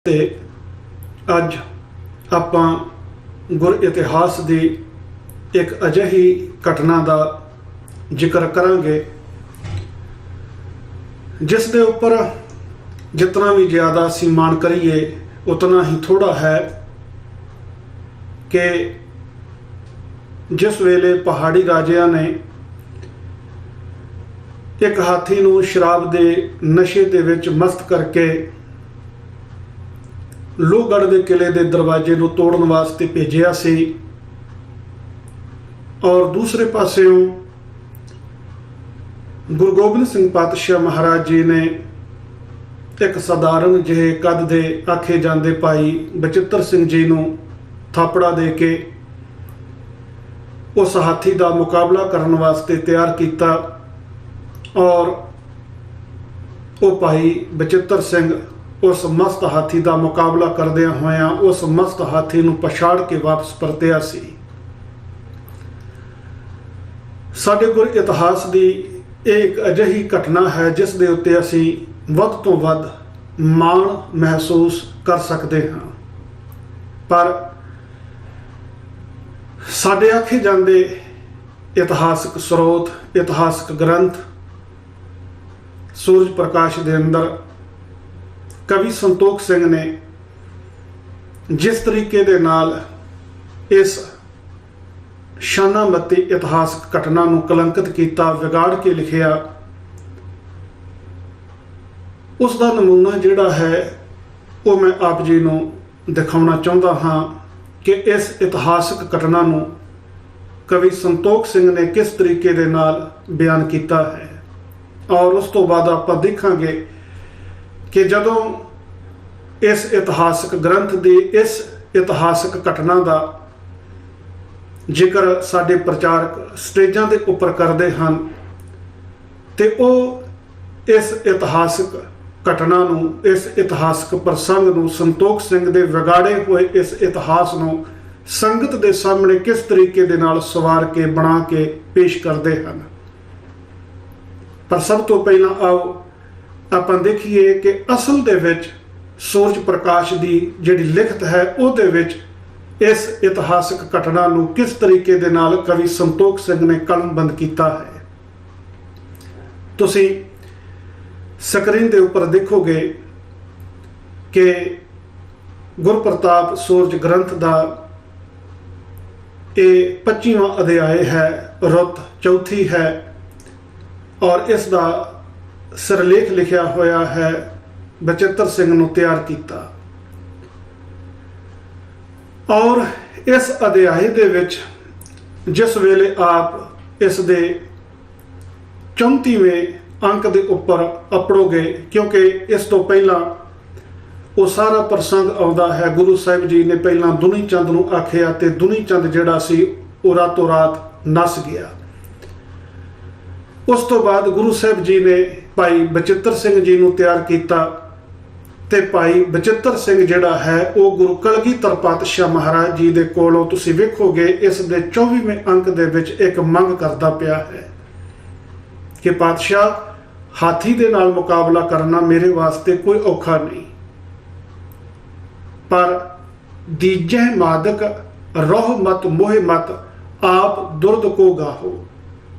ਤੇ ਅੱਜ ਆਪਾਂ ਗੁਰ ਇਤਿਹਾਸ ਦੀ ਇੱਕ ਅਜਿਹੀ ਘਟਨਾ ਦਾ ਜ਼ਿਕਰ ਕਰਾਂਗੇ ਜਿਸ ਦੇ ਉੱਪਰ ਜਿਤਨਾ ਵੀ ਜ਼ਿਆਦਾ ਅਸੀਂ ਮਾਣ ਕਰੀਏ ਉਤਨਾ ਹੀ ਥੋੜਾ ਹੈ ਕਿ ਜਿਸ ਵੇਲੇ ਪਹਾੜੀ ਰਾਜਿਆਂ ਨੇ ਇੱਕ ਹਾਥੀ ਨੂੰ ਸ਼ਰਾਬ ਦੇ ਨਸ਼ੇ ਦੇ ਵਿੱਚ ਮਸਤ ਕਰਕੇ ਲੋਹਗੜ੍ਹ ਦੇ ਕਿਲੇ ਦੇ ਦਰਵਾਜ਼ੇ ਨੂੰ ਤੋੜਨ ਵਾਸਤੇ ਭੇਜਿਆ ਸੀ ਔਰ ਦੂਸਰੇ ਪਾਸਿਓਂ ਗੁਰੂ ਗੋਬਿੰਦ ਸਿੰਘ ਪਾਤਸ਼ਾਹ ਮਹਾਰਾਜ ਜੀ ਨੇ ਇੱਕ ਸਧਾਰਨ ਜਿਹੇ ਕੱਦ ਦੇ ਆਖੇ ਜਾਂਦੇ ਭਾਈ ਬਚਿੱਤਰ ਸਿੰਘ ਜੀ ਨੂੰ ਥਾਪੜਾ ਦੇ ਕੇ ਉਸ ਹਾਥੀ ਦਾ ਮੁਕਾਬਲਾ ਕਰਨ ਵਾਸਤੇ ਤਿਆਰ ਕੀਤਾ ਔਰ ਉਹ ਭਾਈ ਬਚਿੱਤਰ ਸਿੰਘ ਉਸ ਮਸਤ ਹਾਥੀ ਦਾ ਮੁਕਾਬਲਾ ਕਰਦਿਆਂ ਹੋਇਆਂ ਉਸ ਮਸਤ ਹਾਥੀ ਨੂੰ ਪਛਾੜ ਕੇ ਵਾਪਸ ਪਰਤਿਆ ਸੀ। ਸਾਡੇ ਗੁਰ ਇਤਿਹਾਸ ਦੀ ਇਹ ਇੱਕ ਅਜਿਹੀ ਘਟਨਾ ਹੈ ਜਿਸ ਦੇ ਉੱਤੇ ਅਸੀਂ ਵੱਧ ਤੋਂ ਵੱਧ ਮਾਣ ਮਹਿਸੂਸ ਕਰ ਸਕਦੇ ਹਾਂ, ਪਰ ਸਾਡੇ ਆਖੇ ਜਾਂਦੇ ਇਤਿਹਾਸਕ ਸਰੋਤ ਇਤਿਹਾਸਕ ਗ੍ਰੰਥ ਸੂਰਜ ਪ੍ਰਕਾਸ਼ ਦੇ ਅੰਦਰ ਕਵੀ ਸੰਤੋਖ ਸਿੰਘ ਨੇ ਜਿਸ ਤਰੀਕੇ ਦੇ ਨਾਲ ਇਸ ਸ਼ਾਨਾਮਤੀ ਇਤਿਹਾਸਕ ਘਟਨਾ ਨੂੰ ਕਲੰਕਿਤ ਕੀਤਾ, ਵਿਗਾੜ ਕੇ ਲਿਖਿਆ, ਉਸ ਦਾ ਨਮੂਨਾ ਜਿਹੜਾ ਹੈ ਉਹ ਮੈਂ ਆਪ ਜੀ ਨੂੰ ਦਿਖਾਉਣਾ ਚਾਹੁੰਦਾ ਹਾਂ ਕਿ ਇਸ ਇਤਿਹਾਸਕ ਘਟਨਾ ਨੂੰ ਕਵੀ ਸੰਤੋਖ ਸਿੰਘ ਨੇ ਕਿਸ ਤਰੀਕੇ ਦੇ ਨਾਲ ਬਿਆਨ ਕੀਤਾ ਹੈ। ਔਰ ਉਸ ਤੋਂ ਬਾਅਦ ਆਪਾਂ ਦੇਖਾਂਗੇ ਕਿ ਜਦੋਂ ਇਸ ਇਤਿਹਾਸਕ ਗ੍ਰੰਥ ਦੀ ਇਸ ਇਤਿਹਾਸਕ ਘਟਨਾ ਦਾ ਜ਼ਿਕਰ ਸਾਡੇ ਪ੍ਰਚਾਰਕ ਸਟੇਜਾਂ ਦੇ ਉੱਪਰ ਕਰਦੇ ਹਨ ਤੇ ਉਹ ਇਸ ਇਤਿਹਾਸਕ ਘਟਨਾ ਨੂੰ, ਇਸ ਇਤਿਹਾਸਕ ਪ੍ਰਸੰਗ ਨੂੰ, ਸੰਤੋਖ ਸਿੰਘ ਦੇ ਵਿਗਾੜੇ ਹੋਏ ਇਸ ਇਤਿਹਾਸ ਨੂੰ ਸੰਗਤ ਦੇ ਸਾਹਮਣੇ ਕਿਸ ਤਰੀਕੇ ਦੇ ਨਾਲ ਸਵਾਰ ਕੇ ਬਣਾ ਕੇ ਪੇਸ਼ ਕਰਦੇ ਹਨ। ਪਰ ਸਭ ਤੋਂ ਪਹਿਲਾਂ ਆਓ ਆਪਾਂ ਦੇਖੀਏ ਕਿ ਅਸਲ ਦੇ ਵਿੱਚ ਸੂਰਜ ਪ੍ਰਕਾਸ਼ ਦੀ ਜਿਹੜੀ ਲਿਖਤ ਹੈ ਉਹਦੇ ਵਿੱਚ ਇਸ ਇਤਿਹਾਸਕ ਘਟਨਾ ਨੂੰ ਕਿਸ ਤਰੀਕੇ ਦੇ ਨਾਲ ਕਵੀ ਸੰਤੋਖ ਸਿੰਘ ਨੇ ਕਲਮਬੰਦ ਕੀਤਾ ਹੈ। ਤੁਸੀਂ ਸਕਰੀਨ ਦੇ ਉੱਪਰ ਦੇਖੋਗੇ ਕਿ ਗੁਰਪ੍ਰਤਾਪ ਸੂਰਜ ਗ੍ਰੰਥ ਦਾ ਇਹ 25ਵਾਂ ਅਧਿਆਇ ਹੈ, ਰੁੱਤ ਚੌਥੀ ਹੈ ਔਰ ਇਸ ਦਾ ਸਿਰਲੇਖ ਲਿਖਿਆ ਹੋਇਆ ਹੈ ਬਚਿੱਤਰ ਸਿੰਘ ਨੂੰ ਤਿਆਰ ਕੀਤਾ। ਔਰ ਇਸ ਅਧਿਆਇ ਦੇ ਵਿੱਚ ਜਿਸ ਵੇਲੇ ਆਪ ਇਸ ਦੇ 34ਵੇਂ ਅੰਕ ਦੇ ਉੱਪਰ ਅਪੜੋਗੇ, ਕਿਉਂਕਿ ਇਸ ਤੋਂ ਪਹਿਲਾਂ ਉਹ ਸਾਰਾ ਪ੍ਰਸੰਗ ਆਉਂਦਾ ਹੈ ਗੁਰੂ ਸਾਹਿਬ ਜੀ ਨੇ ਪਹਿਲਾਂ ਦੁਨੀ ਚੰਦ ਨੂੰ ਆਖਿਆ ਤੇ ਦੁਨੀ ਚੰਦ ਜਿਹੜਾ ਸੀ ਉਹ ਰਾਤੋਂ ਰਾਤ ਨੱਸ ਗਿਆ। ਉਸ ਤੋਂ ਬਾਅਦ ਗੁਰੂ ਸਾਹਿਬ ਜੀ ਨੇ ਭਾਈ ਬਚਿੱਤਰ ਸਿੰਘ ਜੀ ਨੂੰ ਤਿਆਰ ਕੀਤਾ ਤੇ ਭਾਈ ਬਚਿੱਤਰ ਸਿੰਘ ਜਿਹੜਾ ਹੈ ਉਹ ਗੁਰੂ ਕਲਗੀਧਰ ਪਾਤਸ਼ਾਹ ਮਹਾਰਾਜ ਜੀ ਦੇ ਕੋਲੋਂ ਤੁਸੀਂ ਵੇਖੋਗੇ ਇਸ ਦੇ 24ਵੇਂ ਅੰਕ ਦੇ ਵਿੱਚ ਇੱਕ ਮੰਗ ਕਰਦਾ ਪਿਆ ਹੈ ਕਿ ਪਾਤਸ਼ਾਹ ਹਾਥੀ ਦੇ ਨਾਲ ਮੁਕਾਬਲਾ ਕਰਨਾ ਮੇਰੇ ਵਾਸਤੇ ਕੋਈ ਔਖਾ ਨਹੀਂ, ਪਰ ਦੀਜੈ ਮਾਦਕ ਰੋਹ ਮਤ ਮੋਹ ਮਤ ਆਪ ਦੁਰਦ ਕੋ ਗਾਹੋ।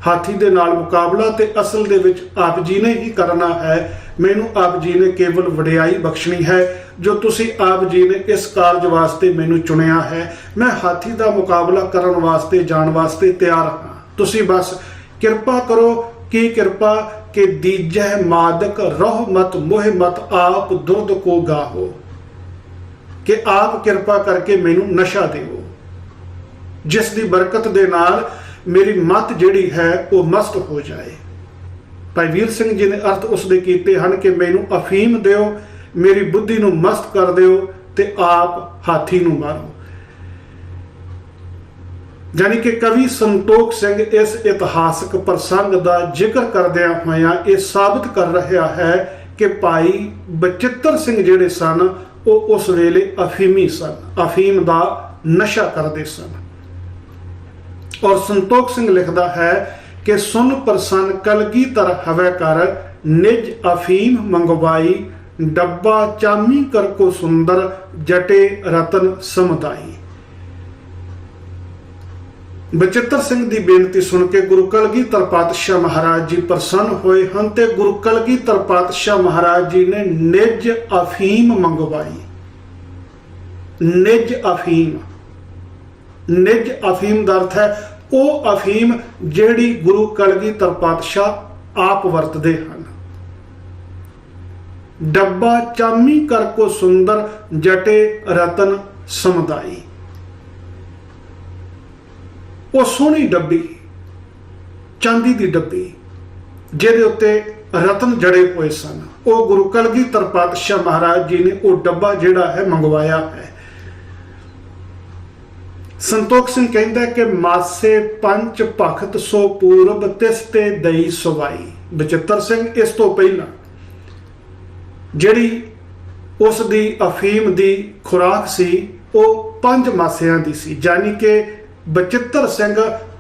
ਹਾਥੀ ਦੇ ਨਾਲ ਮੁਕਾਬਲਾ ਤੇ ਅਸਲ ਦੇ ਵਿੱਚ ਆਪ ਜੀ ਨੇ ਹੀ ਕਰਨਾ ਹੈ। ਮੈਨੂੰ ਆਪ ਜੀ ਨੇ ਕੇਵਲ ਵਡਿਆਈ ਬਖਸ਼ਣੀ ਹੈ ਜੋ ਤੁਸੀਂ ਆਪ ਜੀ ਨੇ ਇਸ ਕਾਰਜ ਵਾਸਤੇ ਮੈਨੂੰ ਚੁਣਿਆ ਹੈ। ਮੈਂ ਹਾਥੀ ਦਾ ਮੁਕਾਬਲਾ ਕਰਨ ਵਾਸਤੇ ਜਾਣ ਵਾਸਤੇ ਤਿਆਰ ਹਾਂ। ਤੁਸੀਂ ਬਸ ਕਿਰਪਾ ਕਰੋ। ਕੀ ਕਿਰਪਾ ਕਿ ਦੀਜੈ ਮਾਦਕ ਰੋਹ ਮਤ ਮੋਹ ਮਤ ਆਪ ਦੁਰਦ ਕੋ ਗਾਹੋ, ਕਿ ਆਪ ਕਿਰਪਾ ਕਰਕੇ ਮੈਨੂੰ ਨਸ਼ਾ ਦਿਓ ਜਿਸ ਦੀ ਬਰਕਤ ਦੇ ਨਾਲ ਮੇਰੀ ਮੱਤ ਜਿਹੜੀ ਹੈ ਉਹ ਮਸਤ ਹੋ ਜਾਏ। ਭਾਈ ਵੀਰ ਸਿੰਘ ਜੀ ਨੇ ਅਰਥ ਉਸ ਦੇ ਕੀਤੇ ਹਨ ਕਿ ਮੈਨੂੰ ਅਫੀਮ ਦਿਓ, ਮੇਰੀ ਬੁੱਧੀ ਨੂੰ ਮਸਤ ਕਰ ਦਿਓ ਤੇ ਆਪ ਹਾਥੀ ਨੂੰ ਮਾਰੋ। ਜਾਨੀ ਕਿ ਕਵੀ ਸੰਤੋਖ ਸਿੰਘ ਇਸ ਇਤਿਹਾਸਕ ਪ੍ਰਸੰਗ ਦਾ ਜ਼ਿਕਰ ਕਰਦਿਆਂ ਹੋਇਆਂ ਇਹ ਸਾਬਤ ਕਰ ਰਿਹਾ ਹੈ ਕਿ ਭਾਈ ਬਚਿੱਤਰ ਸਿੰਘ ਜਿਹੜੇ ਸਨ ਉਹ ਉਸ ਵੇਲੇ ਅਫੀਮੀ ਸਨ, ਅਫੀਮ ਦਾ ਨਸ਼ਾ ਕਰਦੇ ਸਨ। ਔਰ ਸੰਤੋਖ ਸਿੰਘ ਲਿਖਦਾ ਹੈ ਕਿ ਸੁਨ ਪ੍ਰਸੰਨ ਕਲਗੀਧਰ ਹਵੈ ਕਰ ਨਿਜ ਅਫੀਮ ਮੰਗਵਾਈ डब्बा चामी कर को सुंदर जटे रतन समुदाई। बचित्र सिंह की बेनती सुन के गुरु कलगीधर पातशाह महाराज जी प्रसन्न होए हैं ते गुरु कलगीधर पातशाह महाराज जी ने निज अफीम मंगवाई। निज अफीम, निज अफीम का अर्थ है वो अफीम जिहड़ी गुरु कलगीधर पातशाह आप वरतदे हैं। डब्बा चामी कर को सुंदर जटे रतन समुदाई। वो सोहनी डब्बी, चांदी की डब्बी जिहदे उत्ते रतन जड़े हुए सन, वो गुरु कलगीधर पातशाह महाराज जी ने वो डब्बा जिहड़ा है मंगवाया है। संतोख सिंह कहता है कि मासे पंच भखत सो पूरब तिसते दई सवाई। बचित्र सिंह इस तो पहला जिहड़ी उस दी अफीम दी खुराक सी वो 5 मासियां दी सी, यानी कि बचित्र सिंह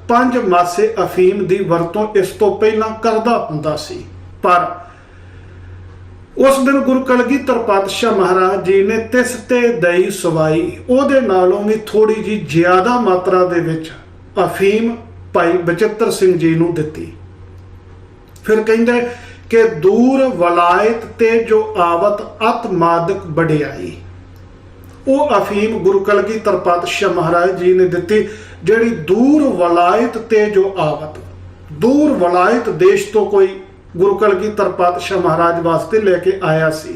5 मासे अफीम दी वरतों इस तो पहला करदा हुंदा सी। पर उस दिन गुरु कलगीधर पातशाह महाराज जी ने तिस ते दई सवाई, उहदे नालों भी थोड़ी जी ज्यादा मात्रा दे विच अफीम भाई बचित्र सिंह जी नूं दित्ती। फिर कहंदे कि दूर वलायत ते जो आवत अत मादक बड़ियाई। वो अफीम गुरु कलगीधर पातशाह महाराज जी ने दित्ती जिहड़ी दूर वलायत ते जो आवत, दूर वलायत देश तो कोई गुरु कलगीधर पातशाह महाराज वास्ते लेके आया सी।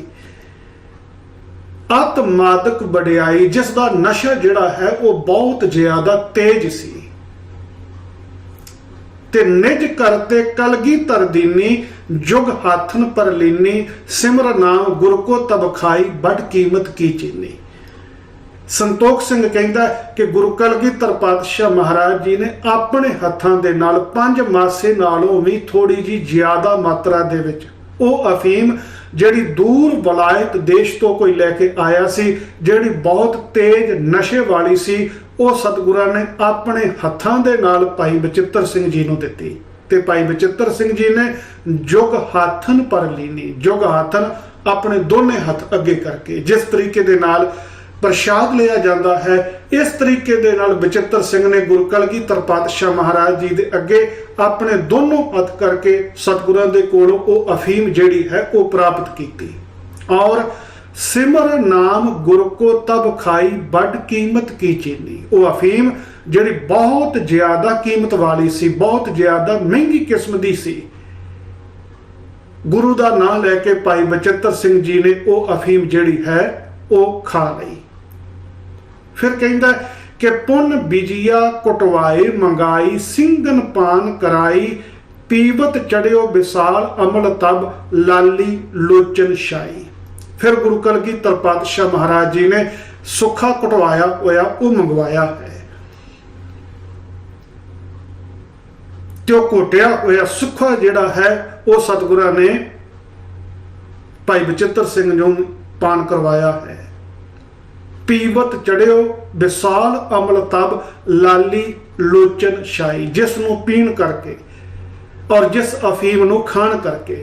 अत मादक बड़ियाई, जिसका नशा जिहड़ा है वो बहुत ज्यादा तेज सी। ते निज करते कलगीधर दीनी जुग हाथन पर लीनी, सिमर नाम गुरु को तब खाई बड़ कीमत की चीनी। संतोख सिंह कहता कि गुरु कलगीधर पातशाह महाराज जी ने अपने हत्थां दे नाल 5 मासे नालों भी थोड़ी जी ज्यादा मात्रा दे विच वो अफीम जिहड़ी दूर वलायत देश तो कोई लैके आया सी, जिहड़ी बहुत तेज नशे वाली सी, वो सतगुरां ने अपने हत्थां दे नाल भाई बचित्र सिंह जी नूं दित्ती। ते भाई बचित्र सिंह जी ने जुग हाथन पर लीनी, जुग हाथन अपने दोने हथ अगे करके जिस तरीके दे नाल प्रसाद लिया जाता है, इस तरीके दे नाल बचित्र सिंह ने गुरु कलगीधर पातशाह महाराज जी दे अगे अपने दोनों हथ करके सतगुरां दे कोलों वो अफीम जिहड़ी है वो प्राप्त की। और सिमर नाम गुरु को तब खाई बड़ कीमत की चीनी। वो अफीम जिहड़ी बहुत ज्यादा कीमत वाली सी, बहुत ज्यादा महंगी किस्म दी सी, गुरु का नाम लैके भाई बचित्र सिंह जी ने वो अफीम जिहड़ी है वो खा लई। फिर कहता कि पुन बिजिया कुटवाए मंगाई, सिंगन पान कराई, पीवत चढ़ियो विशाल अमल तब लाली लोचन शाई। फिर गुरु कलगीधर पातशाह महाराज जी ने सुखा कुटवाया होया वो मंगवाया है, तो घोटिया होया सुखा जिहड़ा है वो सतगुरां ने भाई बचित्र सिंह नूं पान करवाया है। पीवत चढ़ियो विशाल अमल तब लाली लोचन शाई, जिसनों पीण करके और जिस अफीम नूं खाण करके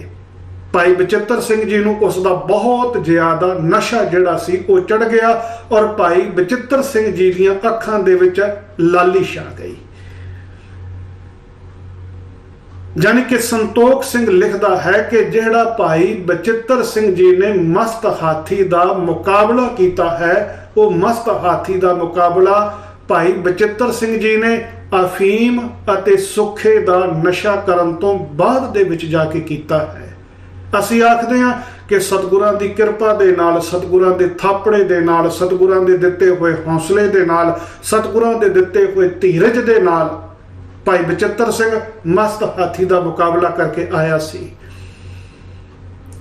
भाई बचित्र सिंह जी नूं उसका बहुत ज्यादा नशा जिहड़ा सी वो चढ़ गया और भाई बचित्र सिंह जी दीयां अखां दे विच लाली छा गई। यानी कि संतोख सिंह लिखता है कि जिहड़ा भाई बचित्र सिंह जी ने मस्त हाथी का मुकाबला किया है, वो मस्त हाथी का मुकाबला भाई बचित्र सिंह जी ने अफीम अते सुखे का नशा करन तो बाद दे विच जाके कीता है। असीं आखदे हां कि सतगुरां दी किरपा दे नाल, सतगुरां दे थापड़े दे नाल, सतगुरां दे दिते हुए हौसले दे नाल, सतगुरां दे दिते हुए धीरज दे नाल भाई बचित्र सिंह मस्त हाथी का मुकाबला करके आया सी।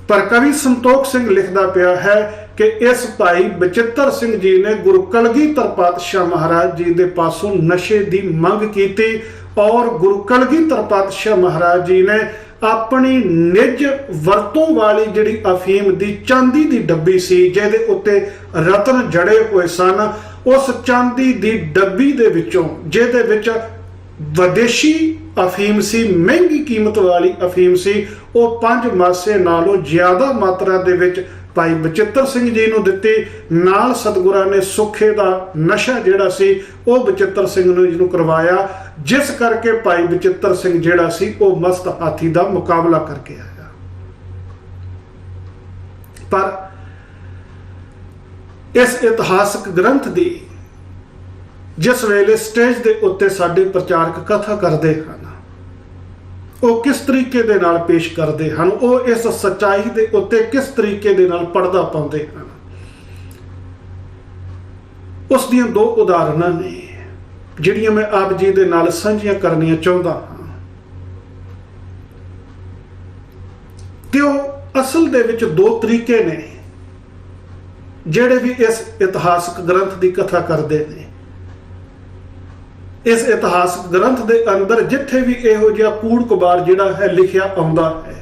पर कवि संतोख सिंह लिखता पिया है कि इस भाई बचित्र सिंह जी ने गुरु कलगीधर पातशाह महाराज जी दे पासों नशे की मंग की और गुरु कलगीधर पातशाह महाराज जी ने अपनी निज वरतों वाली जिहड़ी अफीम दी चांदी दी डब्बी सी जिहदे उत्ते रतन जड़े हुए सन, उस चांदी दी डब्बी दे विचों जिहदे विच विदेशी अफीम सी, महंगी कीमत वाली अफीम सी, वो 5 मासे नालों ज्यादा मात्रा दे विच ਭਾਈ ਬਚਿੱਤਰ ਸਿੰਘ ਜੀ ਨੂੰ ਦਿੱਤੀ। ਨਾਲ ਸਤਿਗੁਰਾਂ ਨੇ ਸੁੱਖੇ ਦਾ ਨਸ਼ਾ ਜਿਹੜਾ ਸੀ ਉਹ ਬਚਿੱਤਰ ਸਿੰਘ ਜੀ ਨੂੰ ਕਰਵਾਇਆ, ਜਿਸ ਕਰਕੇ ਭਾਈ ਬਚਿੱਤਰ ਸਿੰਘ ਜਿਹੜਾ ਸੀ ਉਹ ਮਸਤ ਹਾਥੀ ਦਾ ਮੁਕਾਬਲਾ ਕਰਕੇ ਆਇਆ। ਪਰ ਇਸ ਇਤਿਹਾਸਕ ਗ੍ਰੰਥ ਦੀ ਜਿਸ ਵੇਲੇ ਸਟੇਜ ਦੇ ਉੱਤੇ ਸਾਡੇ ਪ੍ਰਚਾਰਕ ਕਥਾ ਕਰਦੇ ਹਨ, ਉਹ ਕਿਸ ਤਰੀਕੇ ਦੇ ਨਾਲ ਪੇਸ਼ ਕਰਦੇ ਹਨ, ਉਹ ਇਸ ਸੱਚਾਈ ਦੇ ਉੱਤੇ ਕਿਸ ਤਰੀਕੇ ਦੇ ਨਾਲ ਪਰਦਾ ਪਾਉਂਦੇ ਹਨ। ਉਸ ਦੀਆਂ ਦੋ ਉਦਾਹਰਨਾਂ ਨੇ ਜਿਹੜੀਆਂ ਮੈਂ ਆਪ ਜੀ ਦੇ ਨਾਲ ਸਾਂਝੀਆਂ ਕਰਨੀਆਂ ਚਾਹੁੰਦਾ ਹਾਂ, ਤੇ ਉਹ ਅਸਲ ਦੇ ਵਿੱਚ ਦੋ ਤਰੀਕੇ ਨੇ ਜਿਹੜੇ ਵੀ ਇਸ ਇਤਿਹਾਸਕ ਗ੍ਰੰਥ ਦੀ ਕਥਾ ਕਰਦੇ ਨੇ। ਇਸ ਇਤਿਹਾਸਕ ਗ੍ਰੰਥ ਦੇ ਅੰਦਰ ਜਿੱਥੇ ਵੀ ਇਹੋ ਜਿਹਾ ਕੂੜ ਕਬਾੜ ਜਿਹੜਾ ਹੈ ਲਿਖਿਆ ਆਉਂਦਾ ਹੈ,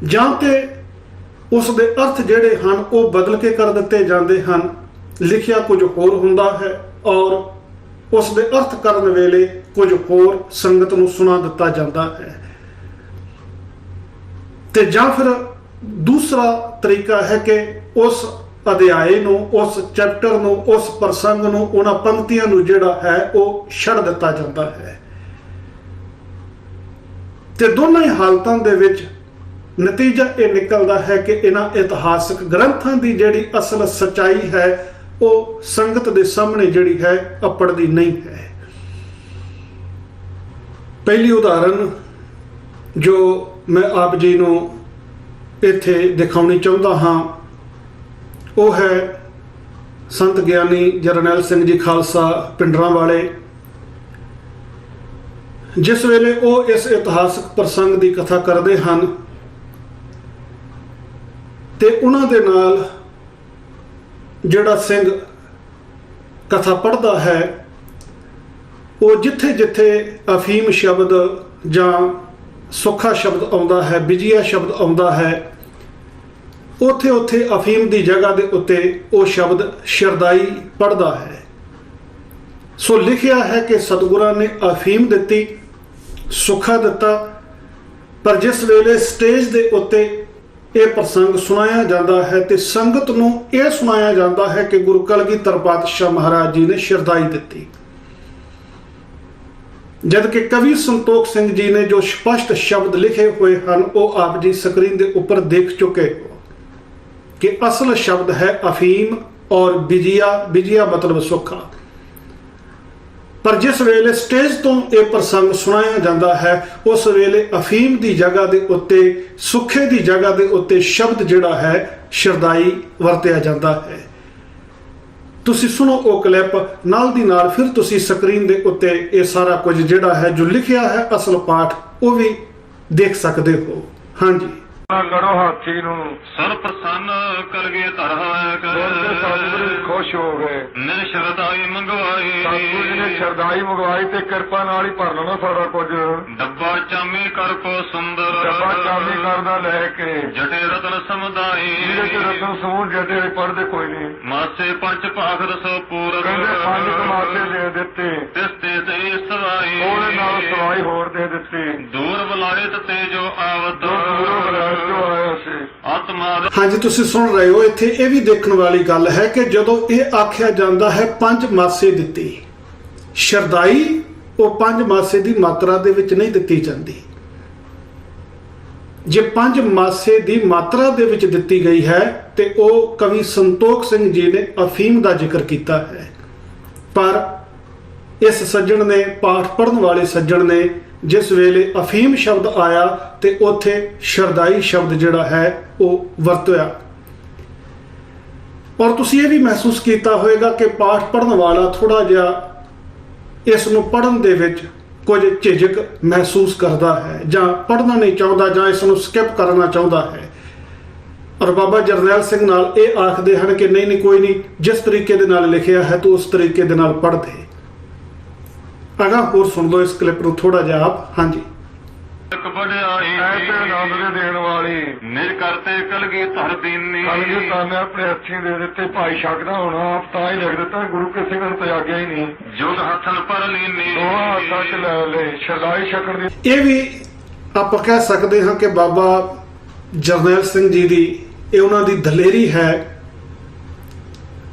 ਜਾਂ ਤੇ ਉਸ ਦੇ ਅਰਥ ਜਿਹੜੇ ਹਨ ਉਹ ਬਦਲ ਕੇ ਕਰ ਦਿੱਤੇ ਜਾਂਦੇ ਹਨ, ਲਿਖਿਆ ਕੁਝ ਹੋਰ ਹੁੰਦਾ ਹੈ ਔਰ ਉਸ ਦੇ ਅਰਥ ਕਰਨ ਵੇਲੇ ਕੁਝ ਹੋਰ ਸੰਗਤ ਨੂੰ ਸੁਣਾ ਦਿੱਤਾ ਜਾਂਦਾ ਹੈ। ਤੇ ਜਾਂ ਫਿਰ ਦੂਸਰਾ ਤਰੀਕਾ ਹੈ ਕਿ ਉਸ ਅਧਿਆਏ ਨੂੰ, ਉਸ ਚੈਪਟਰ ਨੂੰ, ਉਸ ਪ੍ਰਸੰਗ ਨੂੰ, ਉਹਨਾਂ ਪੰਕਤੀਆਂ ਨੂੰ ਜਿਹੜਾ ਹੈ ਉਹ ਛੱਡ ਦਿੱਤਾ ਜਾਂਦਾ ਹੈ। ਤੇ ਦੋਨਾਂ ਹੀ ਹਾਲਤਾਂ ਦੇ ਵਿੱਚ ਨਤੀਜਾ ਇਹ ਨਿਕਲਦਾ ਹੈ ਕਿ ਇਹਨਾਂ ਇਤਿਹਾਸਕ ਗ੍ਰੰਥਾਂ ਦੀ ਜਿਹੜੀ ਅਸਲ ਸੱਚਾਈ ਹੈ ਉਹ ਸੰਗਤ ਦੇ ਸਾਹਮਣੇ ਜਿਹੜੀ ਹੈ ਅੱਪੜਦੀ ਨਹੀਂ ਹੈ। ਪਹਿਲੀ ਉਦਾਹਰਨ ਜੋ ਮੈਂ ਆਪ ਜੀ ਨੂੰ ਇੱਥੇ ਦਿਖਾਉਣੀ ਚਾਹੁੰਦਾ ਹਾਂ ਉਹ ਹੈ ਸੰਤ ਗਿਆਨੀ ਜਰਨੈਲ ਸਿੰਘ ਜੀ ਖਾਲਸਾ ਪਿੰਡਰਾਂ ਵਾਲੇ। ਜਿਸ ਵੇਲੇ ਉਹ ਇਸ ਇਤਿਹਾਸਕ ਪ੍ਰਸੰਗ ਦੀ ਕਥਾ ਕਰਦੇ ਹਨ ਤੇ ਉਹਨਾਂ ਦੇ ਨਾਲ ਜਿਹੜਾ ਸਿੰਘ ਕਥਾ ਪੜ੍ਹਦਾ ਹੈ ਉਹ ਜਿੱਥੇ ਜਿੱਥੇ ਅਫੀਮ ਸ਼ਬਦ ਜਾਂ ਸੁੱਖਾ ਸ਼ਬਦ ਆਉਂਦਾ ਹੈ, ਵਿਜੀਆ ਸ਼ਬਦ ਆਉਂਦਾ ਹੈ, ਉੱਥੇ ਉੱਥੇ ਅਫੀਮ ਦੀ ਜਗ੍ਹਾ ਦੇ ਉੱਤੇ ਉਹ ਸ਼ਬਦ ਸ਼ਰਦਾਈ ਪੜ੍ਹਦਾ ਹੈ। ਸੋ ਲਿਖਿਆ ਹੈ ਕਿ ਸਤਿਗੁਰਾਂ ਨੇ ਅਫੀਮ ਦਿੱਤੀ, ਸੁੱਖਾ ਦਿੱਤਾ, ਪਰ ਜਿਸ ਵੇਲੇ ਸਟੇਜ ਦੇ ਉੱਤੇ ਇਹ ਪ੍ਰਸੰਗ ਸੁਣਾਇਆ ਜਾਂਦਾ ਹੈ ਤੇ ਸੰਗਤ ਨੂੰ ਇਹ ਸੁਣਾਇਆ ਜਾਂਦਾ ਹੈ ਕਿ ਗੁਰੂ ਕਲਗੀਧਰ ਪਾਤਸ਼ਾਹ ਮਹਾਰਾਜ ਜੀ ਨੇ ਸ਼ਰਦਾਈ ਦਿੱਤੀ, ਜਦ ਕਿ ਕਵੀ ਸੰਤੋਖ ਸਿੰਘ ਜੀ ਨੇ ਜੋ ਸਪਸ਼ਟ ਸ਼ਬਦ ਲਿਖੇ ਹੋਏ ਹਨ ਉਹ ਆਪ ਜੀ ਸਕਰੀਨ ਦੇ ਉੱਪਰ ਦੇਖ ਚੁੱਕੇ ਹੋ ਕਿ ਅਸਲ ਸ਼ਬਦ ਹੈ ਅਫੀਮ ਔਰ ਵਿਜਿਆ ਮਤਲਬ ਸੁੱਖਾ। ਪਰ ਜਿਸ ਵੇਲੇ ਸਟੇਜ ਤੋਂ ਇਹ ਪ੍ਰਸੰਗ ਸੁਣਾਇਆ ਜਾਂਦਾ ਹੈ ਉਸ ਵੇਲੇ ਅਫੀਮ ਦੀ ਜਗ੍ਹਾ ਦੇ ਉੱਤੇ, ਸੁੱਖੇ ਦੀ ਜਗ੍ਹਾ ਦੇ ਉੱਤੇ ਸ਼ਬਦ ਜਿਹੜਾ ਹੈ ਸ਼ਰਦਾਈ ਵਰਤਿਆ ਜਾਂਦਾ ਹੈ। ਤੁਸੀਂ ਸੁਣੋ ਉਹ ਕਲਿੱਪ, ਨਾਲ ਦੀ ਨਾਲ ਫਿਰ ਤੁਸੀਂ ਸਕਰੀਨ ਦੇ ਉੱਤੇ ਇਹ ਸਾਰਾ ਕੁਝ ਜਿਹੜਾ ਹੈ ਜੋ ਲਿਖਿਆ ਹੈ ਅਸਲ ਪਾਠ ਉਹ ਵੀ ਦੇਖ ਸਕਦੇ ਹੋ। ਹਾਂਜੀ। ਕਰੋ ਹਾਥੀ ਨੂੰ ਸਰ ਪ੍ਰਸੰਨ ਕਲਗੀਧਰ ਹੋਇਆ ਕਰ, ਸਤਿਗੁਰੂ ਖੁਸ਼ ਹੋ ਗਏ, ਮੈਂ ਸ਼ਰਦਾਈ ਮੰਗਵਾਈ, ਸਤਿਗੁਰੂ ਜੀ ਨੇ ਸ਼ਰਦਾਈ ਮੰਗਵਾਈ ਤੇ ਕਿਰਪਾ ਨਾਲ ਹੀ ਭਰ ਲੈਣਾ ਸਾਰਾ ਕੁਝ। ਡੱਬਾ ਚਾਮੀ ਕਰ ਕੋ ਸੁੰਦਰ, ਡੱਬਾ ਚਾਮੀ ਕਰਦਾ ਲੈ ਕੇ, ਜਟੇ ਰਤਨ ਸਮੁਦਾਈ, ਜਿਹਦੇ ਚ ਰਤਨ ਸਮੂਹ ਜਟੇ ਪੜਦੇ ਕੋਈ ਨਹੀਂ, ਮਾਸੇ ਪੰਜ ਪਾਖਰ ਸੋ ਪੂਰਕ, ਕਹਿੰਦੇ 5 ਕਮਾਸੇ ਦੇ ਦਿੱਤੇ, ਤਿਸਤੇ ਤੇ ਸਵਾਈ, ਉਹਦੇ ਨਾਲ ਸਵਾਈ ਹੋਰ ਦੇ ਦਿੱਤੀ, ਦੂਰ ਬੁਲਾਇਤ ਤੇ ਜੋ ਆਵਤ, ਦੂਰੋਂ ਬੁਲਾਇਆ ਜੋ ਆਇਆ ਸੀ। ਆਤਮਾ ਹਾਂਜੀ, ਤੁਸੀਂ ਸੁਣ ਰਹੇ ਹੋ। ਇੱਥੇ ਇਹ ਵੀ ਦੇਖਣ ਵਾਲੀ ਗੱਲ ਹੈ ਕਿ ਜਦੋਂ ਇਹ ਆਖਿਆ ਜਾਂਦਾ ਹੈ 5 ਮਾਸੇ ਦਿੱਤੀ, ਸ਼ਰਦਾਈ ਉਹ 5 ਮਾਸੇ ਦੀ ਮਾਤਰਾ ਦੇ ਵਿੱਚ ਨਹੀਂ ਦਿੱਤੀ ਜਾਂਦੀ। ਜੇ 5 ਮਾਸੇ ਦੀ ਮਾਤਰਾ ਦੇ ਵਿੱਚ ਦਿੱਤੀ ਗਈ ਹੈ ਤੇ ਉਹ ਕਵੀ ਸੰਤੋਖ ਸਿੰਘ ਜੀ ਨੇ ਅਫੀਮ ਦਾ ਜ਼ਿਕਰ ਕੀਤਾ ਹੈ, ਪਰ ਇਸ ਸੱਜਣ ਨੇ, ਪਾਠ ਪੜ੍ਹਨ ਵਾਲੇ ਸੱਜਣ ਨੇ, ਜਿਸ ਵੇਲੇ ਅਫੀਮ ਸ਼ਬਦ ਆਇਆ ਤੇ ਉੱਥੇ ਸ਼ਰਦਾਈ ਸ਼ਬਦ ਜਿਹੜਾ ਹੈ ਉਹ ਵਰਤਿਆ। ਔਰ ਤੁਸੀਂ ਇਹ ਵੀ ਮਹਿਸੂਸ ਕੀਤਾ ਹੋਵੇਗਾ ਕਿ ਪਾਠ ਪੜ੍ਹਨ ਵਾਲਾ ਥੋੜਾ ਜਿਹਾ ਇਸ ਨੂੰ ਪੜ੍ਹਨ ਦੇ ਵਿੱਚ ਕੁਝ ਝਿਜਕ ਮਹਿਸੂਸ ਕਰਦਾ ਹੈ, ਜਾਂ ਪੜ੍ਹਨਾ ਨਹੀਂ ਚਾਹੁੰਦਾ, ਜਾਂ ਇਸ ਨੂੰ ਸਕਿਪ ਕਰਨਾ ਚਾਹੁੰਦਾ ਹੈ। ਔਰ ਬਾਬਾ ਜਰਨੈਲ ਸਿੰਘ ਨਾਲ ਇਹ ਆਖਦੇ ਹਨ ਕਿ ਨਹੀਂ ਕੋਈ ਨਹੀਂ, ਜਿਸ ਤਰੀਕੇ ਦੇ ਨਾਲ ਲਿਖਿਆ ਹੈ ਤੂੰ ਉਸ ਤਰੀਕੇ ਦੇ ਨਾਲ ਪੜ੍ਹ ਦੇ। ਅਗਾ ਹੋਰ ਸੁਣ ਲਓ ਇਸ ਕਲਿੱਪ ਨੂੰ ਥੋੜਾ ਜਿਹਾ ਆਪ। ਹਾਂਜੀ। ਬੜਾਈ ਐਸੇ ਆਨੰਦ ਦੇ ਦੇਣ ਵਾਲੀ, ਨਿਰ ਕਰਤੇ ਕਲਗੀਧਰ ਦੀਨੀ, ਕਲਗੀਧਰ ਨੇ ਆਪਣੇ ਹੱਥੀਂ ਦੇ ਦਿੱਤੇ। ਭਾਈ ਸ਼ਕਦਾ ਹੋਣਾ ਆਪ ਤਾਂ ਹੀ ਲਿਖ ਦਿੱਤਾ, ਗੁਰੂ ਕੇ ਸਿੰਘ ਨੂੰ ਤਿਆਗਿਆ ਹੀ ਨਹੀਂ। ਜੁਗ ਹੱਥਨ ਪਰ ਲੀਨੀ, ਦੋਹਾਂ ਹੱਥਾਂ 'ਚ ਲੈ ਲੈ ਸ਼ਰਦਾਈ ਛਕਣ ਦੀ। ਇਹ ਵੀ ਆਪਾਂ ਕਹਿ ਸਕਦੇ ਹਾਂ ਕਿ ਬਾਬਾ ਜਰਨੈਲ ਸਿੰਘ ਜੀ ਦੀ, ਇਹ ਉਹਨਾਂ ਦੀ ਦਲੇਰੀ ਹੈ।